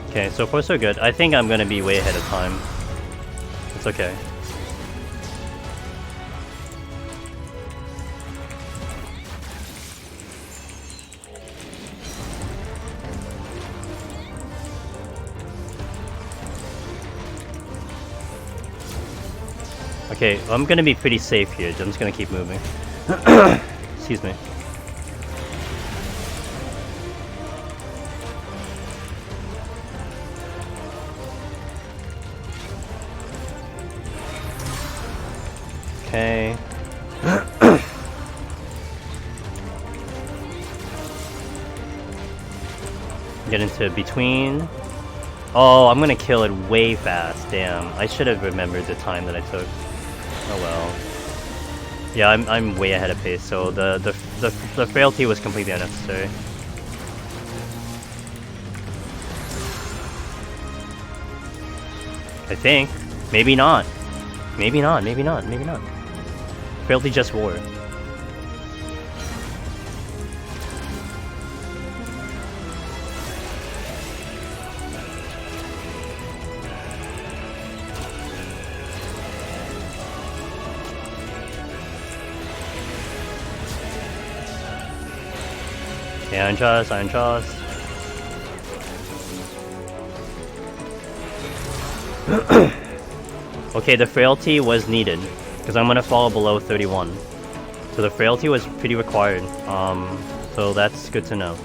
Okay, so far so good. I think I'm gonna be way ahead of time. It's okay. Okay, I'm gonna be pretty safe here. I'm just gonna keep moving. Excuse me. Okay. Get into between. Oh, I'm gonna kill it way fast. Damn, I should have remembered the time that I took. Oh well. Yeah, I'm way ahead of pace. So the frailty was completely unnecessary. I think. Maybe not. Maybe not. Maybe not. Maybe not. Frailty just war. Okay, Iron Jaws, Iron Jaws. Okay, the frailty was needed, because I'm gonna fall below 31. So the frailty was pretty required. So that's good to know.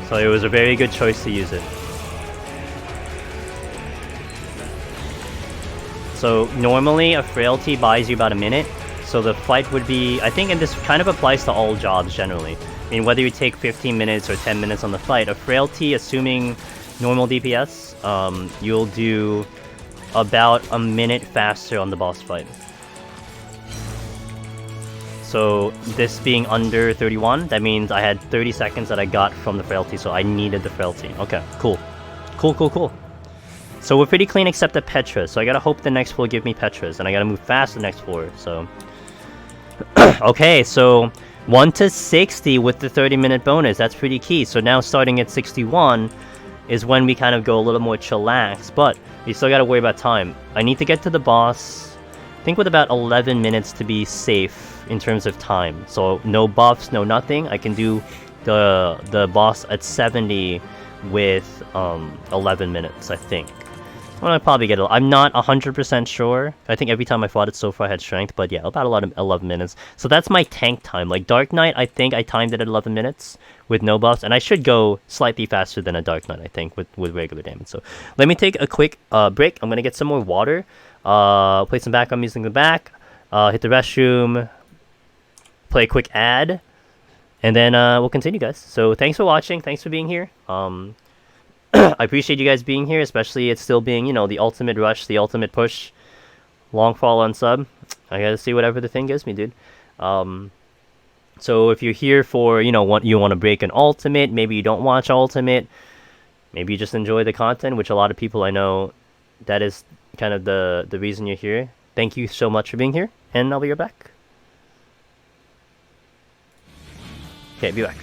So it was a very good choice to use it. So normally a frailty buys you about a minute. So the fight would be, I think, and this kind of applies to all jobs generally. I mean, whether you take 15 minutes or 10 minutes on the fight, a frailty, assuming normal DPS, you'll do about a minute faster on the boss fight. So this being under 31, that means I had 30 seconds that I got from the frailty, so I needed the frailty. Okay, cool. Cool. So we're pretty clean except the Petra, so I gotta hope the next floor give me Petras, and I gotta move fast the next floor, so... Okay, so 1 to 60 with the 30-minute bonus, that's pretty key. So now starting at 61 is when we kind of go a little more chillax, but you still gotta worry about time. I need to get to the boss, I think with about 11 minutes to be safe in terms of time. So no buffs, no nothing. I can do the boss at 70 with 11 minutes, I think. Well, I probably get it. I'm not 100% sure. I think every time I fought it so far I had strength, but yeah, about 11 minutes. So that's my tank time. Like Dark Knight, I think I timed it at 11 minutes with no buffs, and I should go slightly faster than a Dark Knight, I think, with regular damage. So let me take a quick break. I'm gonna get some more water, play some background music in the back, hit the restroom, play a quick ad, and then we'll continue, guys. So thanks for watching. Thanks for being here. I appreciate you guys being here, especially it still being, you know, the ultimate rush, the ultimate push. Long fall on sub. I gotta see whatever the thing gives me, dude. So if you're here for, you know, you want to break an ultimate, maybe you don't watch ultimate, maybe you just enjoy the content, which a lot of people I know, that is kind of the reason you're here. Thank you so much for being here, and I'll be right back. Okay, be back.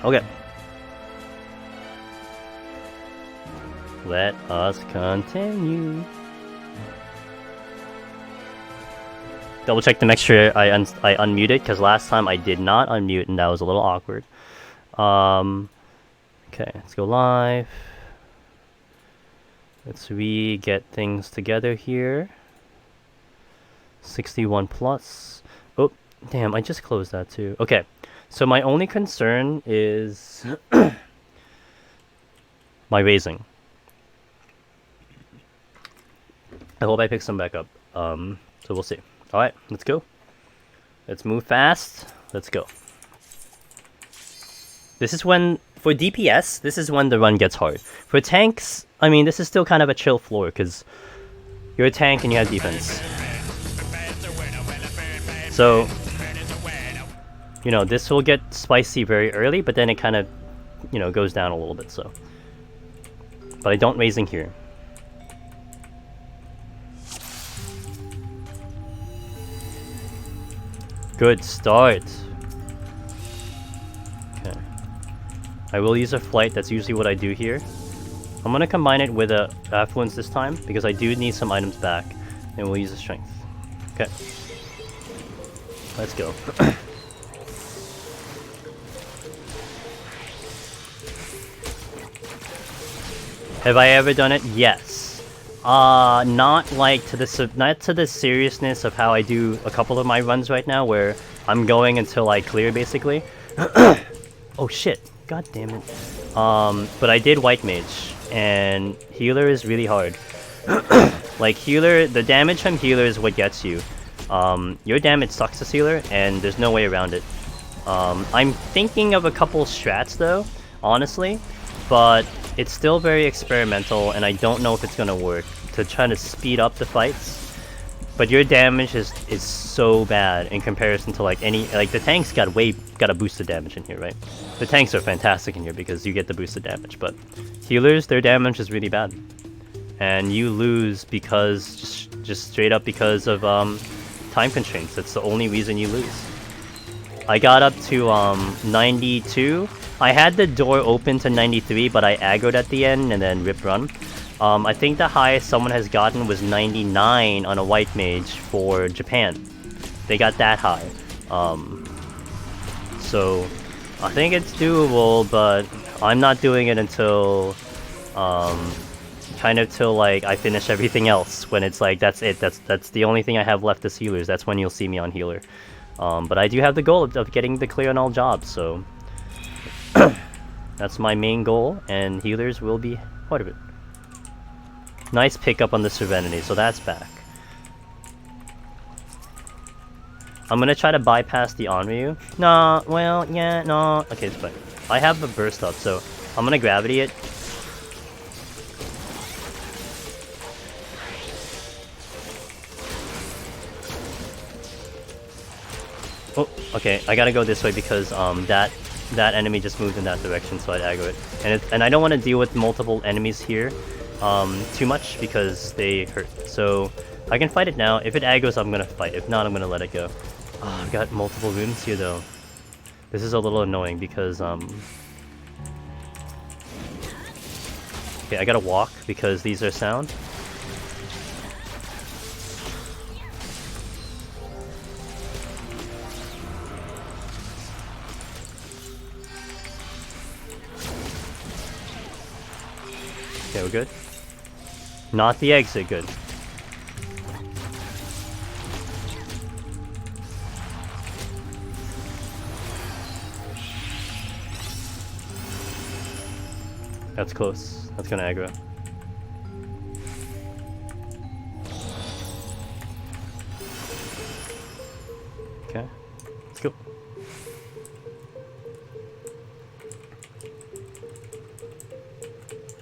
Okay. Let us continue. Double check to make sure I unmuted, because last time I did not unmute and that was a little awkward. Okay, let's go live. Let's get things together here. 61 plus. Oh, damn, I just closed that too. Okay, so my only concern is my raising. I hope I pick some back up. So we'll see. Alright, let's go. Let's move fast. Let's go. This is when, for DPS, this is when the run gets hard. For tanks, I mean, this is still kind of a chill floor, because You're a tank and you have defense. So, you know, this will get spicy very early, but then it kind of, you know, goes down a little bit, so. But I don't raising here. Good start. Okay. I will use a flight, that's usually what I do here. I'm gonna combine it with a affluence this time, because I do need some items back. And we'll use a strength. Okay. Let's go. Have I ever done it? Yes. Not like to the not to the seriousness of how I do a couple of my runs right now, where I'm going until I clear basically. Oh shit! God damn it. But I did white mage, and healer is really hard. Like healer, the damage from healer is what gets you. Your damage sucks as healer, and there's no way around it. I'm thinking of a couple strats though, honestly, but it's still very experimental, and I don't know if it's gonna work to try to speed up the fights. But your damage is so bad in comparison to like the tanks got a boosted damage in here, right? The tanks are fantastic in here because you get the boosted damage, but healers, their damage is really bad, and you lose because just straight up because of time constraints. That's the only reason you lose. I got up to 92. I had the door open to 93, but I aggroed at the end and then rip run. I think the highest someone has gotten was 99 on a white mage for Japan. They got that high. So I think it's doable, but I'm not doing it until kind of till like I finish everything else. When it's like that's it. That's the only thing I have left as healers. That's when you'll see me on healer. But I do have the goal of getting the clear on all jobs, so that's my main goal, and healers will be part of it. Nice pickup on the Serenity, so that's back. I'm gonna try to bypass the Onryu. No, well, yeah, no. Okay, it's fine. I have a burst up, so I'm gonna gravity it. Oh, okay. I gotta go this way because that enemy just moved in that direction, so I'd aggro it. And I don't want to deal with multiple enemies here too much because they hurt. So I can fight it now. If it aggroes, I'm gonna fight. If not, I'm gonna let it go. Oh, I've got multiple runes here though. This is a little annoying because okay, I gotta walk because these are sound. Okay, we're good. Not the exit, good. That's close. That's gonna aggro. Okay, let's go.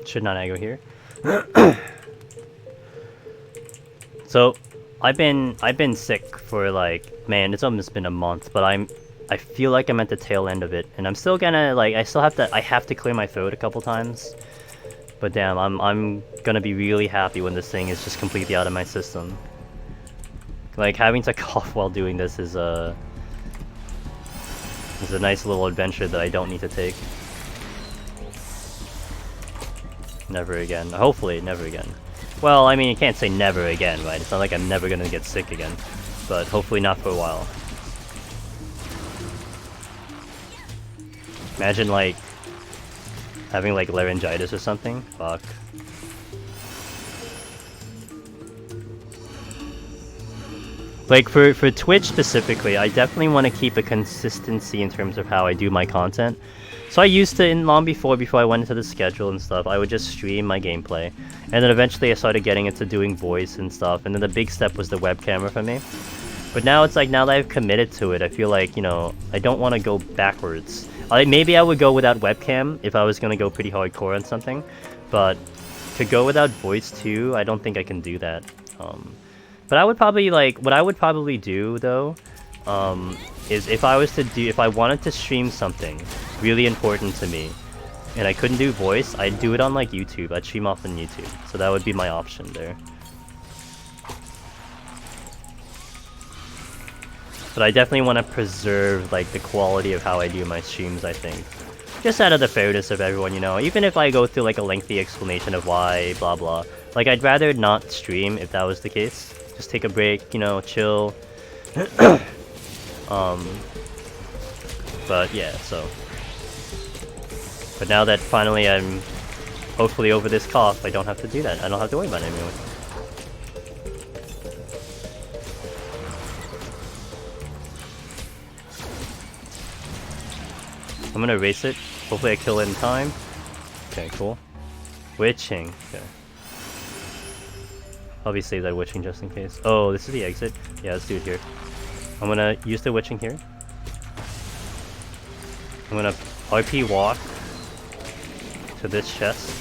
Should not aggro here. So I've been sick for like, man, it's almost been a month, but I feel like I'm at the tail end of it, and I'm still gonna like I have to clear my throat a couple times. But damn, I'm gonna be really happy when this thing is just completely out of my system. Like having to cough while doing this is a nice little adventure that I don't need to take. Never again. Hopefully, never again. Well, I mean, you can't say never again, right? It's not like I'm never gonna get sick again. But hopefully not for a while. Imagine, like, having, like, laryngitis or something. Fuck. Like, for Twitch specifically, I definitely want to keep a consistency in terms of how I do my content. So I used to, long before I went into the schedule and stuff, I would just stream my gameplay. And then eventually I started getting into doing voice and stuff, and then the big step was the webcam for me. But now it's like, now that I've committed to it, I feel like, you know, I don't want to go backwards. Maybe I would go without webcam if I was going to go pretty hardcore on something. But to go without voice too, I don't think I can do that. But I would probably like what I would probably do though, is if I wanted to stream something really important to me, and I couldn't do voice, I'd do it on like YouTube. I'd stream off on YouTube, so that would be my option there. But I definitely want to preserve like the quality of how I do my streams, I think. Just out of the fairness of everyone, you know, even if I go through like a lengthy explanation of why, blah blah. Like I'd rather not stream if that was the case. Just take a break, you know, chill. But yeah, so. But now that finally I'm hopefully over this cough, I don't have to do that. I don't have to worry about it anymore. I'm gonna erase it. Hopefully I kill it in time. Okay, cool. Witching. Okay. Probably save that witching just in case. Oh, this is the exit? Yeah, let's do it here. I'm gonna use the witching here. I'm gonna RP walk to this chest.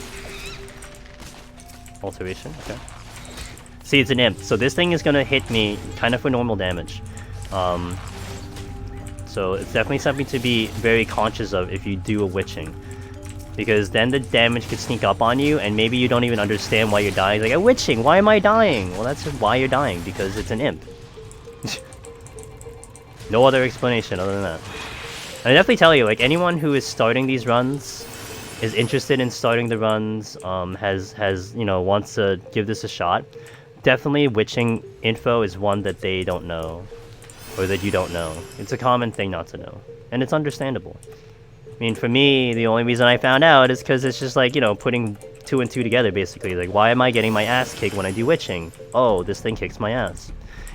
Alteration, okay. See, it's an imp, so this thing is gonna hit me kind of for normal damage. So it's definitely something to be very conscious of if you do a witching. Because then the damage could sneak up on you, and maybe you don't even understand why you're dying. Like, a witching, why am I dying? Well, that's why you're dying, because it's an imp. No other explanation other than that. And I definitely tell you, like, anyone who is starting these runs, is interested in starting the runs, has you know, wants to give this a shot, definitely witching info is one that they don't know. Or that you don't know. It's a common thing not to know. And it's understandable. I mean, for me, the only reason I found out is because it's just like, you know, putting 2 and 2 together, basically. Like, why am I getting my ass kicked when I do witching? Oh, this thing kicks my ass.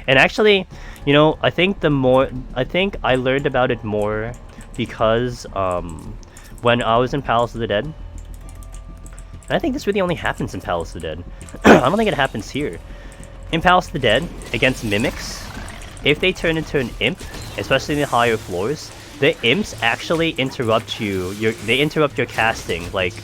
And actually, you know, I think I learned about it more because, when I was in Palace of the Dead, and I think this really only happens in Palace of the Dead. I don't think it happens here. In Palace of the Dead, against mimics, if they turn into an imp, especially in the higher floors, the imps actually interrupt you. They interrupt your casting, like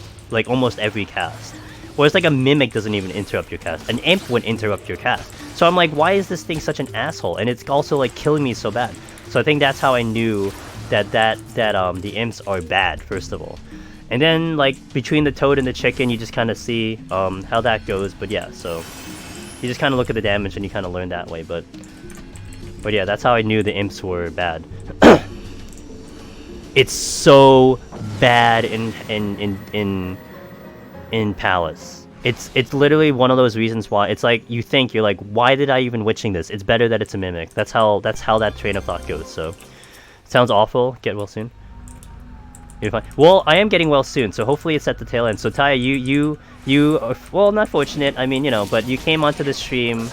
almost every cast. Whereas like a mimic doesn't even interrupt your cast. An imp would interrupt your cast. So I'm like, why is this thing such an asshole? And it's also like killing me so bad. So I think that's how I knew that the imps are bad, first of all. And then like between the toad and the chicken, you just kind of see how that goes. But yeah, so you just kind of look at the damage and you kind of learn that way. But yeah, that's how I knew the imps were bad. It's so bad in Palace. It's literally one of those reasons why it's like you're like, why did I even witching this? It's better that it's a mimic. That's how that train of thought goes. So sounds awful. Get well soon. You're fine. Well, I am getting well soon, so hopefully it's at the tail end. So Taya, you are, well, not fortunate. I mean, you know, but you came onto the stream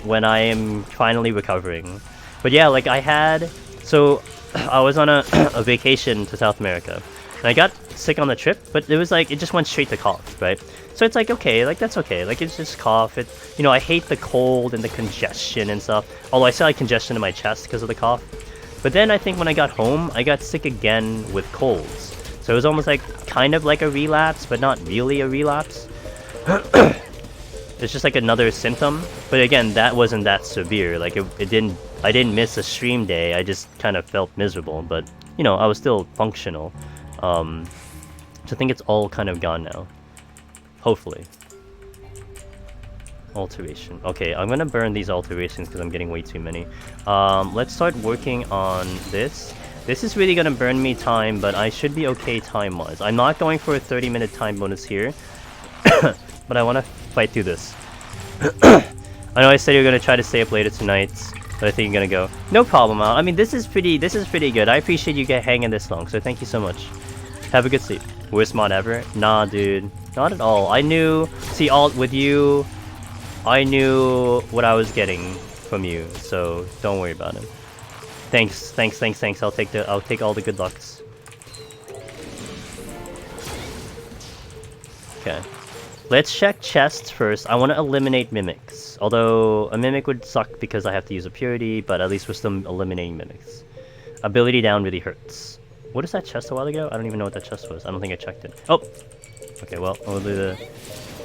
when I am finally recovering. But yeah, like I was on a vacation to South America, and I got sick on the trip, but it was like, it just went straight to cough, right? So it's like, okay, like that's okay, like it's just cough. It, you know, I hate the cold and the congestion and stuff, although I still had congestion in my chest because of the cough. But then I think when I got home, I got sick again with colds. So it was almost like, kind of like a relapse, but not really a relapse. It's just like another symptom, but again, that wasn't that severe. Like I didn't miss a stream day. I just kind of felt miserable, but you know, I was still functional. So I think it's all kind of gone now. Hopefully. Alteration. Okay, I'm gonna burn these alterations because I'm getting way too many. Let's start working on this. This is really gonna burn me time, but I should be okay time-wise. I'm not going for a 30-minute time bonus here, but I want to fight through this. I know I said you're gonna try to stay up later tonight, but I think you're gonna go. No problem, Al. I mean, this is pretty good. I appreciate you hanging this long, so thank you so much. Have a good sleep. Worst mod ever? Nah, dude, not at all. I knew. See, with you, I knew what I was getting from you, so don't worry about it. Thanks. I'll take all the good lucks. Okay. Let's check chests first. I want to eliminate mimics. Although a mimic would suck because I have to use a purity, but at least we're still eliminating mimics. Ability down really hurts. What is that chest a while ago? I don't even know what that chest was. I don't think I checked it. Oh! Okay, well, we'll do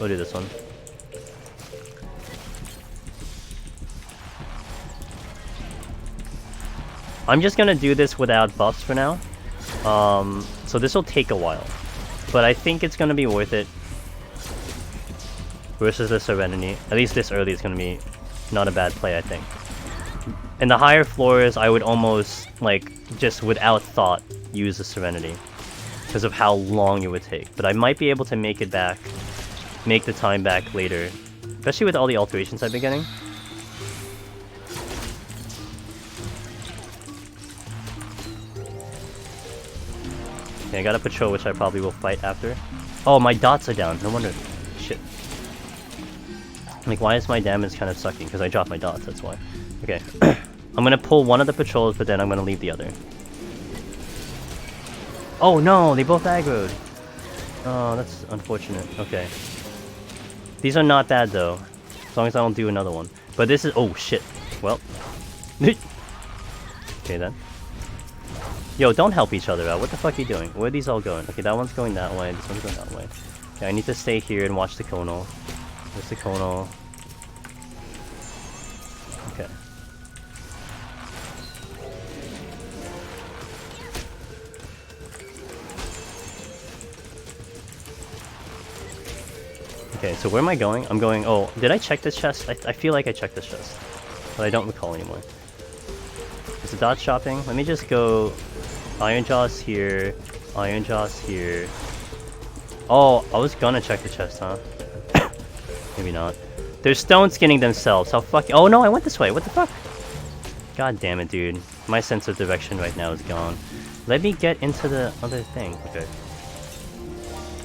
this one. I'm just gonna do this without buffs for now. So this will take a while. But I think it's gonna be worth it. Versus the Serenity. At least this early is gonna be not a bad play, I think. In the higher floors, I would almost, like, just without thought, use the Serenity. Because of how long it would take. But I might be able to make it back. Make the time back later. Especially with all the alterations I've been getting. Okay, I got a patrol which I probably will fight after. Oh, my dots are down. No wonder. Shit. Like, why is my damage kind of sucking? Because I dropped my dots, that's why. Okay. I'm gonna pull one of the patrols, but then I'm gonna leave the other. Oh no, they both aggroed. Oh, that's unfortunate. Okay. These are not bad though. As long as I don't do another one. But this is... Oh shit. Well. Okay then. Yo, don't help each other out. What the fuck are you doing? Where are these all going? Okay, that one's going that way. This one's going that way. Okay, I need to stay here and watch the Conal. Where's the Conal? Okay. Okay, so where am I going? I'm going... Oh, did I check this chest? I feel like I checked this chest. But I don't recall anymore. Is the dot shopping? Let me just go... Iron Jaws here. Iron Jaws here. Oh, I was gonna check the chest, huh? Maybe not. They're stone skinning themselves. How fucking... Oh no, I went this way. What the fuck? God damn it, dude. My sense of direction right now is gone. Let me get into the other thing. Okay.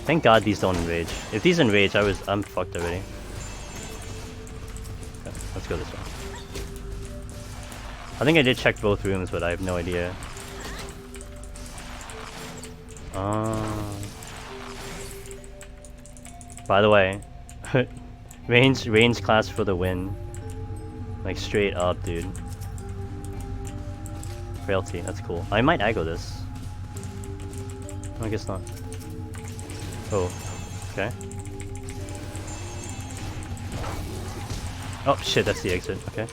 Thank God these don't enrage. If these enrage, I'm fucked already. Okay, let's go this way. I think I did check both rooms, but I have no idea. By the way, range class for the win. Like straight up, dude. Frailty, that's cool. I might aggro this. I guess not. Oh, okay. Oh shit, that's the exit. Okay.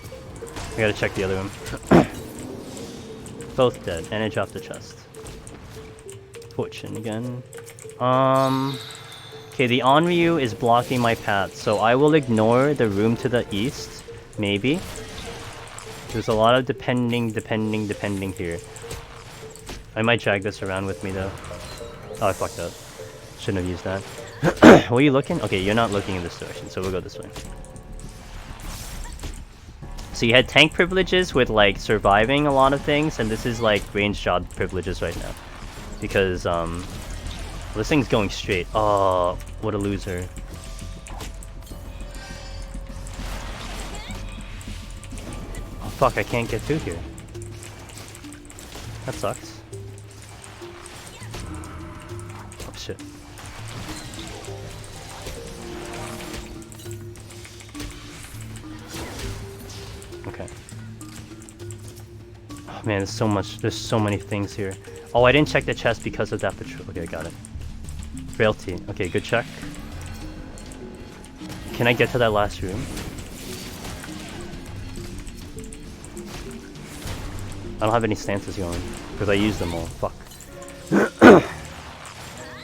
I gotta check the other room. Both dead, and I dropped the chest. Fortune again. Okay, the Onryu is blocking my path, so I will ignore the room to the east, maybe. There's a lot of depending here. I might drag this around with me though. Oh, I fucked up. Shouldn't have used that. Were you looking? Okay, you're not looking in this direction, so we'll go this way. So you had tank privileges with like surviving a lot of things, and this is like range job privileges right now. Because this thing's going straight. Oh, what a loser. Oh fuck, I can't get through here. That sucks. Oh shit. Okay. Oh man, there's so many things here. Oh, I didn't check the chest because of that patrol. Okay, I got it. Frailty. Okay, good check. Can I get to that last room? I don't have any stances going because I used them all. Fuck.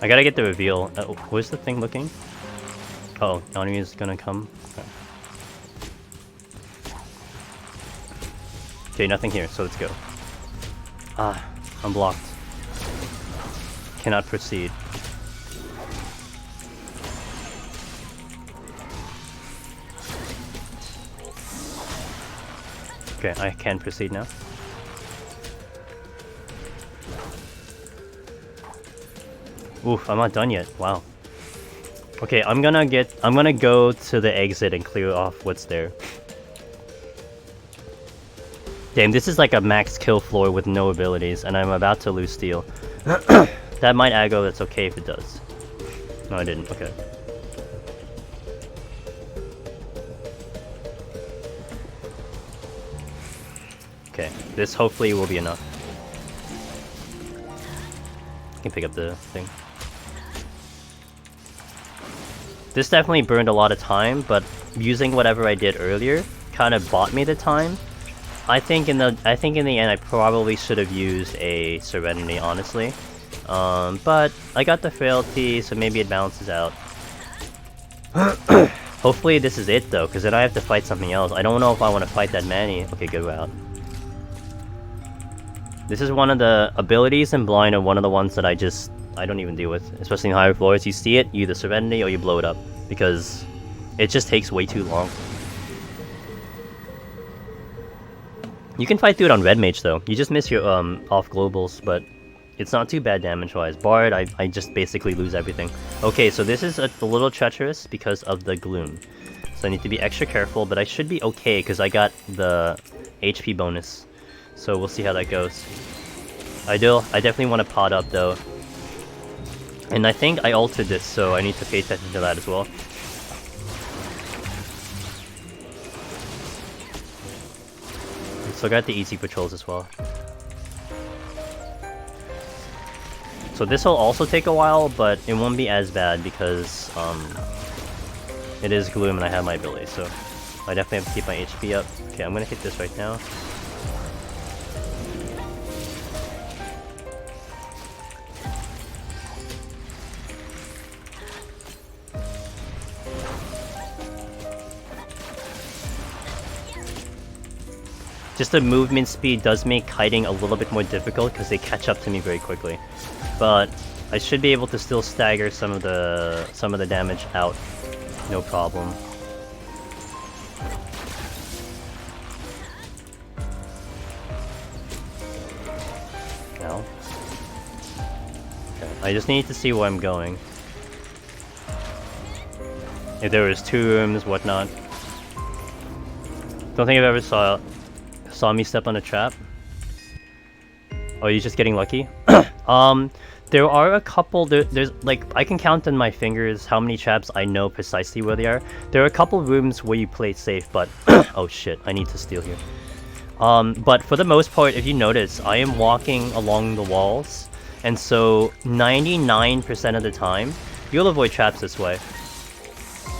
I gotta get the reveal. Where's the thing looking? Oh, enemy is gonna come. Okay. Okay, nothing here, so let's go. Ah, I'm blocked. Cannot proceed. Okay, I can proceed now. Oof, I'm not done yet. Wow. Okay, I'm gonna go to the exit and clear off what's there. Damn, this is like a max kill floor with no abilities, and I'm about to lose steel. That might aggro, that's okay if it does. No, I didn't. Okay. Okay, this hopefully will be enough. I can pick up the thing. This definitely burned a lot of time, but using whatever I did earlier kind of bought me the time. I think in the end I probably should have used a Serenity, honestly. But I got the Frailty, so maybe it balances out. Hopefully this is it though, because then I have to fight something else. I don't know if I want to fight that Manny. Okay, good route. This is one of the abilities in Blind, and one of the ones that I don't even deal with, especially in higher floors. You see it, you either Serenity or you blow it up, because it just takes way too long. You can fight through it on Red Mage though. You just miss your off globals, but it's not too bad damage-wise. Bard, I just basically lose everything. Okay, so this is a little treacherous because of the Gloom. So I need to be extra careful, but I should be okay because I got the HP bonus. So we'll see how that goes. I definitely want to pot up though. And I think I altered this, so I need to pay attention to that as well. So I got the easy patrols as well. So this will also take a while, but it won't be as bad because it is Gloom and I have my ability, so I definitely have to keep my HP up. Okay, I'm gonna hit this right now. Just the movement speed does make kiting a little bit more difficult because they catch up to me very quickly. But I should be able to still stagger some of the damage out, no problem. Now, okay. I just need to see where I'm going. If there was 2 rooms, whatnot. Don't think I've ever saw me step on a trap. Oh, are you just getting lucky? There are a couple, there's like, I can count on my fingers how many traps I know precisely where they are. There are a couple rooms where you play safe, but oh shit, I need to steal here. But for the most part, if you notice, I am walking along the walls, and so 99% of the time, you'll avoid traps this way.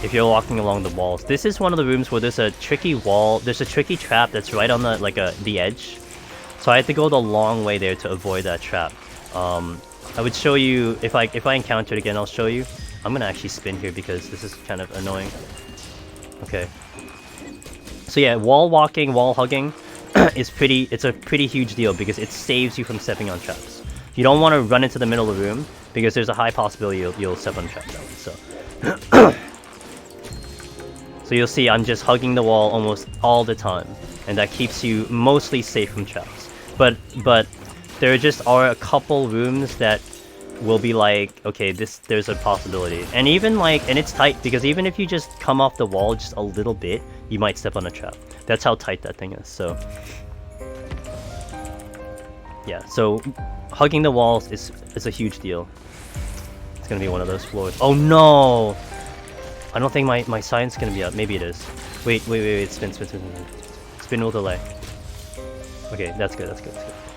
If you're walking along the walls. This is one of the rooms where there's a tricky wall, there's a tricky trap that's right on the edge. So I had to go the long way there to avoid that trap. I would show you, if I encounter it again, I'll show you. I'm gonna actually spin here because this is kind of annoying. Okay. So yeah, wall walking, wall hugging it's a pretty huge deal because it saves you from stepping on traps. You don't want to run into the middle of the room because there's a high possibility you'll step on traps. So so you'll see I'm just hugging the wall almost all the time, and that keeps you mostly safe from traps. But there just are a couple rooms that will be like, okay, there's a possibility. And even like, and it's tight because even if you just come off the wall just a little bit, you might step on a trap. That's how tight that thing is. So yeah, so hugging the walls is a huge deal. It's gonna be one of those floors. Oh no! I don't think my science is gonna be up. Maybe it is. Wait, spin. Spin will delay. Okay, that's good.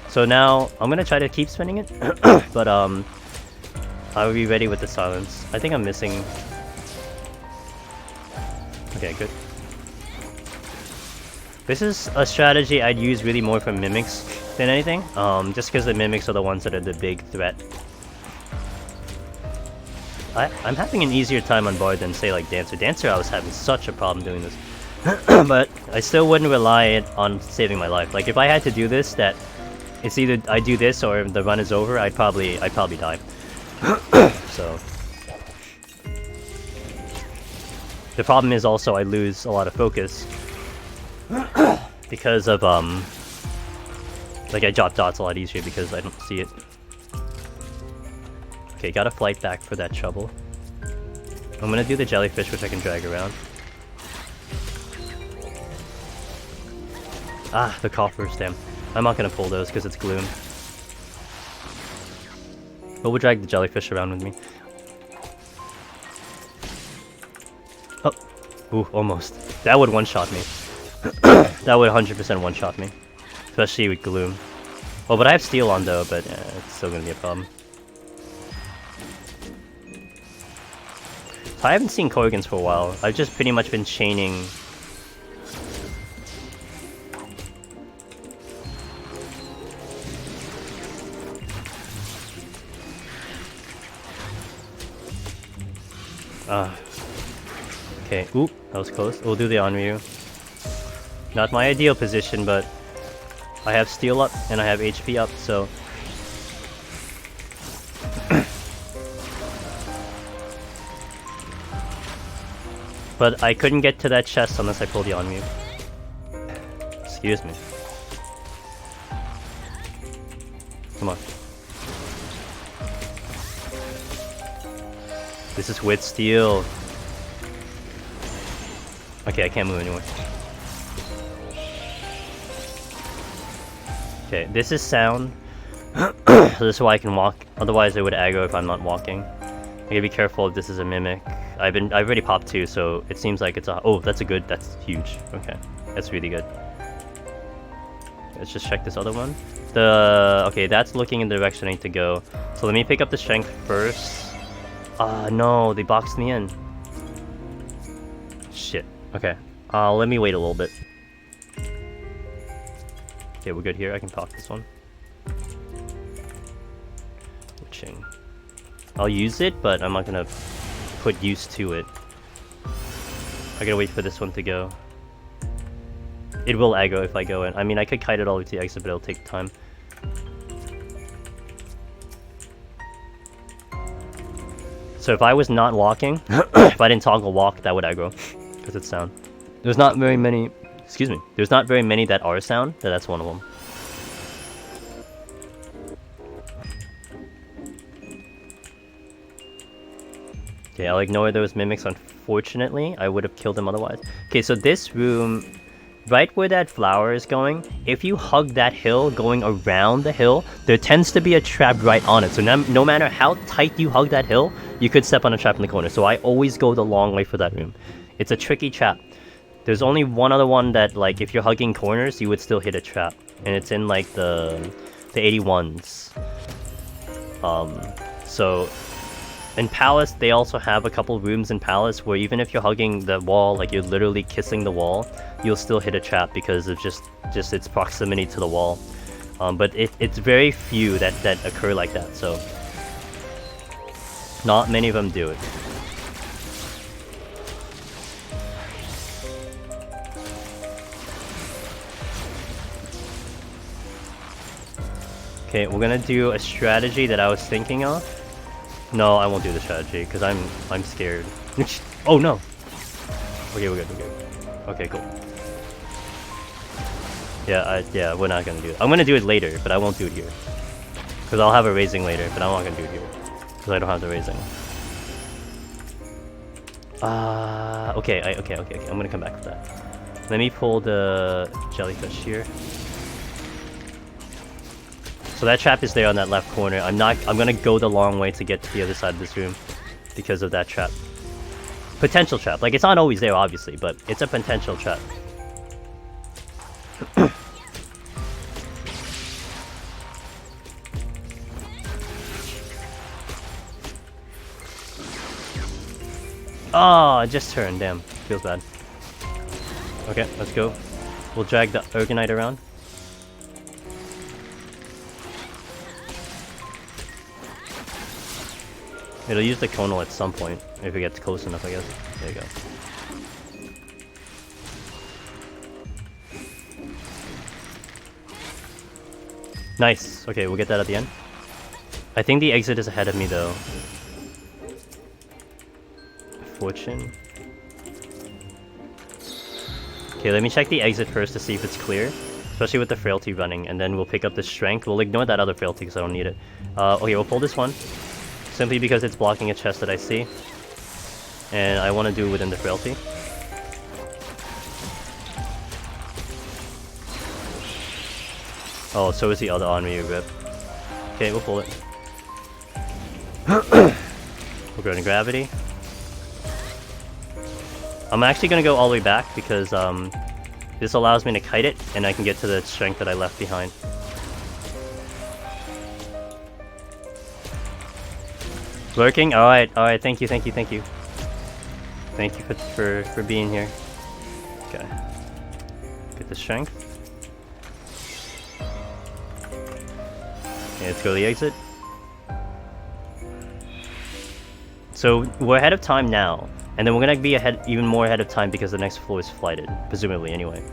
So now I'm gonna try to keep spinning it, but I'll be ready with the silence. I think I'm missing. Okay, good. This is a strategy I'd use really more for mimics than anything, just because the mimics are the ones that are the big threat. I'm having an easier time on Bard than, say, like Dancer. Dancer, I was having such a problem doing this. But I still wouldn't rely on saving my life. Like, if I had to do this, that it's either I do this or the run is over, I'd probably die. So the problem is also I lose a lot of focus because of like I drop dots a lot easier because I don't see it. Okay, got a flight back for that trouble. I'm gonna do the jellyfish, which I can drag around. Ah, the coffers, damn. I'm not gonna pull those because it's Gloom. But we'll drag the jellyfish around with me. Oh, ooh, almost. That would one-shot me. That would 100% one-shot me. Especially with Gloom. Well, but I have Steel on though, but it's still gonna be a problem. I haven't seen Korrigans for a while. I've just pretty much been chaining Okay, oop, that was close. We'll do the Onryu. Not my ideal position, but I have steel up and I have HP up, so... But I couldn't get to that chest unless I pulled the Onryu. Excuse me. Come on. This is with steel. Okay, I can't move anymore. Okay, this is sound. So this is why I can walk. Otherwise, it would aggro if I'm not walking. I gotta be careful if this is a mimic. I've already popped 2, so it seems like it's a. Oh, that's huge. Okay, that's really good. Let's just check this other one. Okay, that's looking in the direction I need to go. So let me pick up the strength first. No, they boxed me in. Shit. Okay. Let me wait a little bit. Okay, we're good here. I can pop this one. Ching. I'll use it, but I'm not gonna put use to it. I gotta wait for this one to go. It will aggro if I go in. I mean, I could kite it all the way to the exit, but it'll take time. So if I was not walking, if I didn't toggle walk, that would aggro. Because it's sound. There's not very many... Excuse me. There's not very many that are sound, but that's one of them. Okay, I'll ignore those mimics, unfortunately. I would have killed them otherwise. Okay, so this room, right where that flower is going, if you hug that hill going around the hill, there tends to be a trap right on it. So no matter how tight you hug that hill, you could step on a trap in the corner. So I always go the long way for that room. It's a tricky trap. There's only one other one that, like, if you're hugging corners, you would still hit a trap. And it's in, like, the 81s. So... in Palace, they also have a couple rooms in Palace where even if you're hugging the wall, like you're literally kissing the wall, you'll still hit a trap because of just its proximity to the wall. But it's very few that occur like that, so not many of them do it. Okay, we're gonna do a strategy that I was thinking of. No, I won't do the strategy because I'm scared. Oh no. Okay, we're good. Okay, cool. Yeah, we're not gonna do it. I'm gonna do it later, but I won't do it here because I'll have a raising later, but I'm not gonna do it here because I don't have the raising. Okay. I'm gonna come back with that. Let me pull the jellyfish here. So that trap is there on that left corner. I'm gonna go the long way to get to the other side of this room because of that trap. Potential trap. Like, it's not always there, obviously, but it's a potential trap. Oh, I just turned. Damn. Feels bad. Okay, let's go. We'll drag the Ergonite around. It'll use the conal at some point, if it gets close enough, I guess. There you go. Nice! Okay, we'll get that at the end. I think the exit is ahead of me, though. Fortune. Okay, let me check the exit first to see if it's clear. Especially with the frailty running, and then we'll pick up the strength. We'll ignore that other frailty because I don't need it. Okay, we'll pull this one. Simply because it's blocking a chest that I see. And I want to do it within the frailty. Oh, so is the other Onryu grip. Okay, we'll pull it. We'll go to gravity. I'm actually going to go all the way back because this allows me to kite it and I can get to the strength that I left behind. Lurking? Alright, thank you. Thank you for being here. Okay. Get the strength. Okay, let's go to the exit. So we're ahead of time now, and then we're gonna be even more ahead of time because the next floor is flighted, presumably anyway.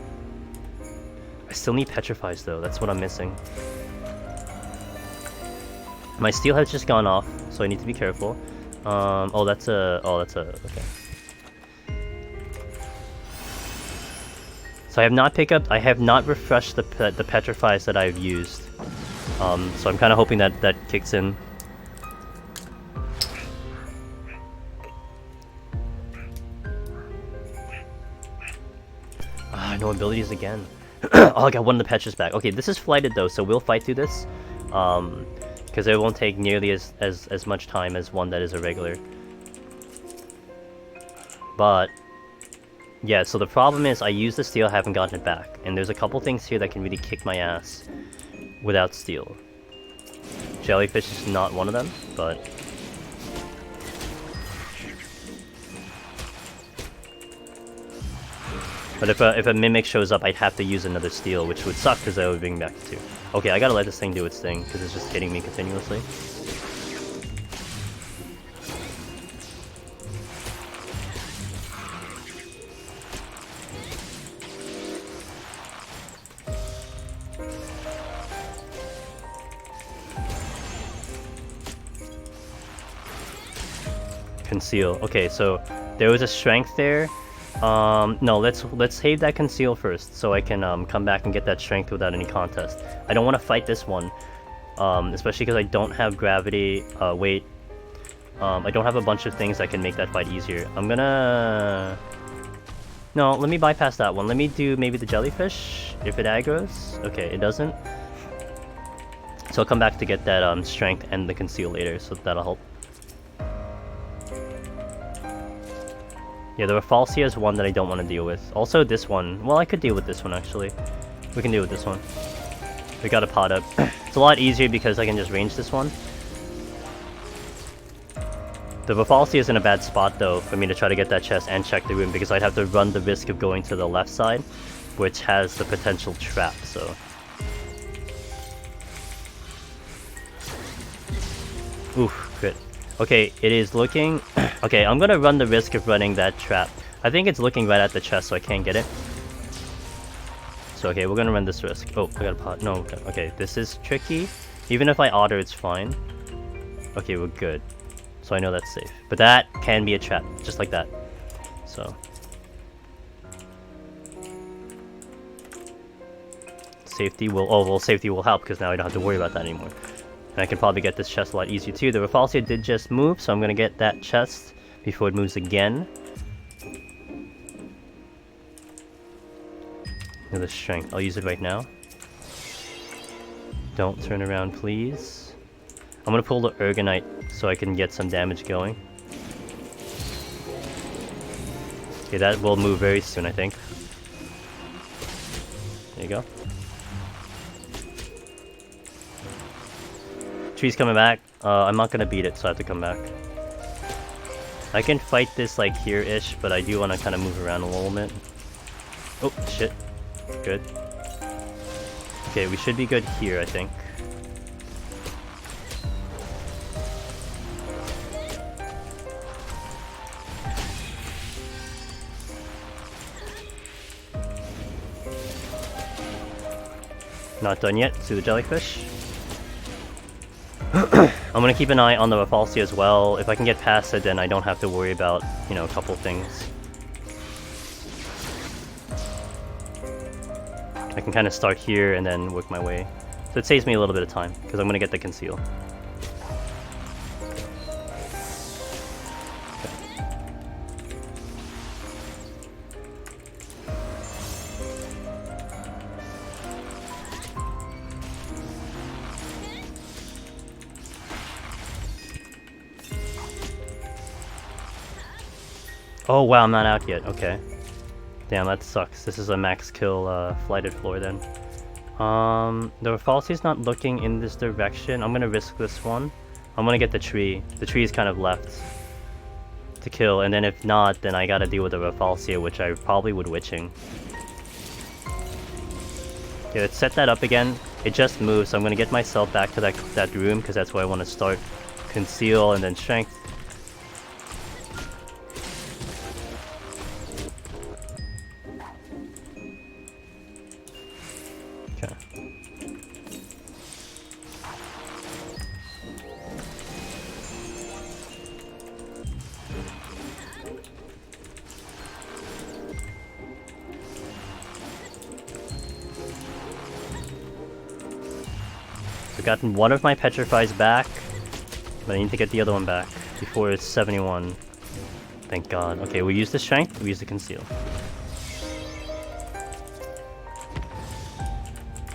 I still need petrifies though, that's what I'm missing. My steel has just gone off, so I need to be careful. Okay. So I have not refreshed the petrifies that I've used. So I'm kind of hoping that that kicks in. No abilities again. Oh, I got one of the Petras back. Okay, this is flighted though, so we'll fight through this. Because it won't take nearly as much time as one that is a regular. But yeah, so the problem is I used the steel, I haven't gotten it back. And there's a couple things here that can really kick my ass without steel. Jellyfish is not one of them, but if a mimic shows up, I'd have to use another steel, which would suck because I would bring back two. Okay, I gotta let this thing do its thing because it's just hitting me continuously. Conceal. Okay, so there was a strength there. No, let's save that conceal first, so I can come back and get that strength without any contest. I don't want to fight this one, especially because I don't have gravity, weight. I don't have a bunch of things that can make that fight easier. I'm gonna... No, let me bypass that one. Let me do maybe the jellyfish, if it aggroes. Okay, it doesn't. So I'll come back to get that strength and the conceal later, so that'll help. Yeah, the Refalsia is one that I don't want to deal with. Also this one. Well, I could deal with this one actually. We can deal with this one. We got a pot up. It's a lot easier because I can just range this one. The Refalsia is in a bad spot though for me to try to get that chest and check the room because I'd have to run the risk of going to the left side, which has the potential trap, so... Oof, crit. Okay, it is looking... Okay, I'm gonna run the risk of running that trap. I think it's looking right at the chest, so I can't get it. So, okay, we're gonna run this risk. Oh, I got a pot. No, okay, this is tricky. Even if I auto, it's fine. Okay, we're good. So I know that's safe. But that can be a trap, just like that. So... Safety will... Oh, well, safety will help, because now I don't have to worry about that anymore. And I can probably get this chest a lot easier too. The Refalsia did just move, so I'm gonna get that chest before it moves again. The strength. I'll use it right now. Don't turn around, please. I'm gonna pull the Ergonite so I can get some damage going. Okay, that will move very soon, I think. There you go. Tree's coming back. I'm not gonna beat it, so I have to come back. I can fight this like here-ish, but I do want to kind of move around a little bit. Oh, shit. Good. Okay, we should be good here, I think. Not done yet. See the jellyfish. I'm gonna keep an eye on the Refalsia as well. If I can get past it, then I don't have to worry about, you know, a couple things. I can kind of start here and then work my way. So it saves me a little bit of time, because I'm gonna get the conceal. Oh wow, I'm not out yet. Okay. Damn, that sucks. This is a max kill flighted floor then. The Refalsia's not looking in this direction. I'm gonna risk this one. I'm gonna get the tree. The tree is kind of left to kill, and then if not, then I gotta deal with the Refalsia, which I probably would witching. Okay, let's set that up again. It just moved, so I'm gonna get myself back to that room because that's where I want to start. Conceal and then strength. I've gotten one of my petrifies back, but I need to get the other one back before it's 71. Thank God. Okay, we use the strength, we use the conceal.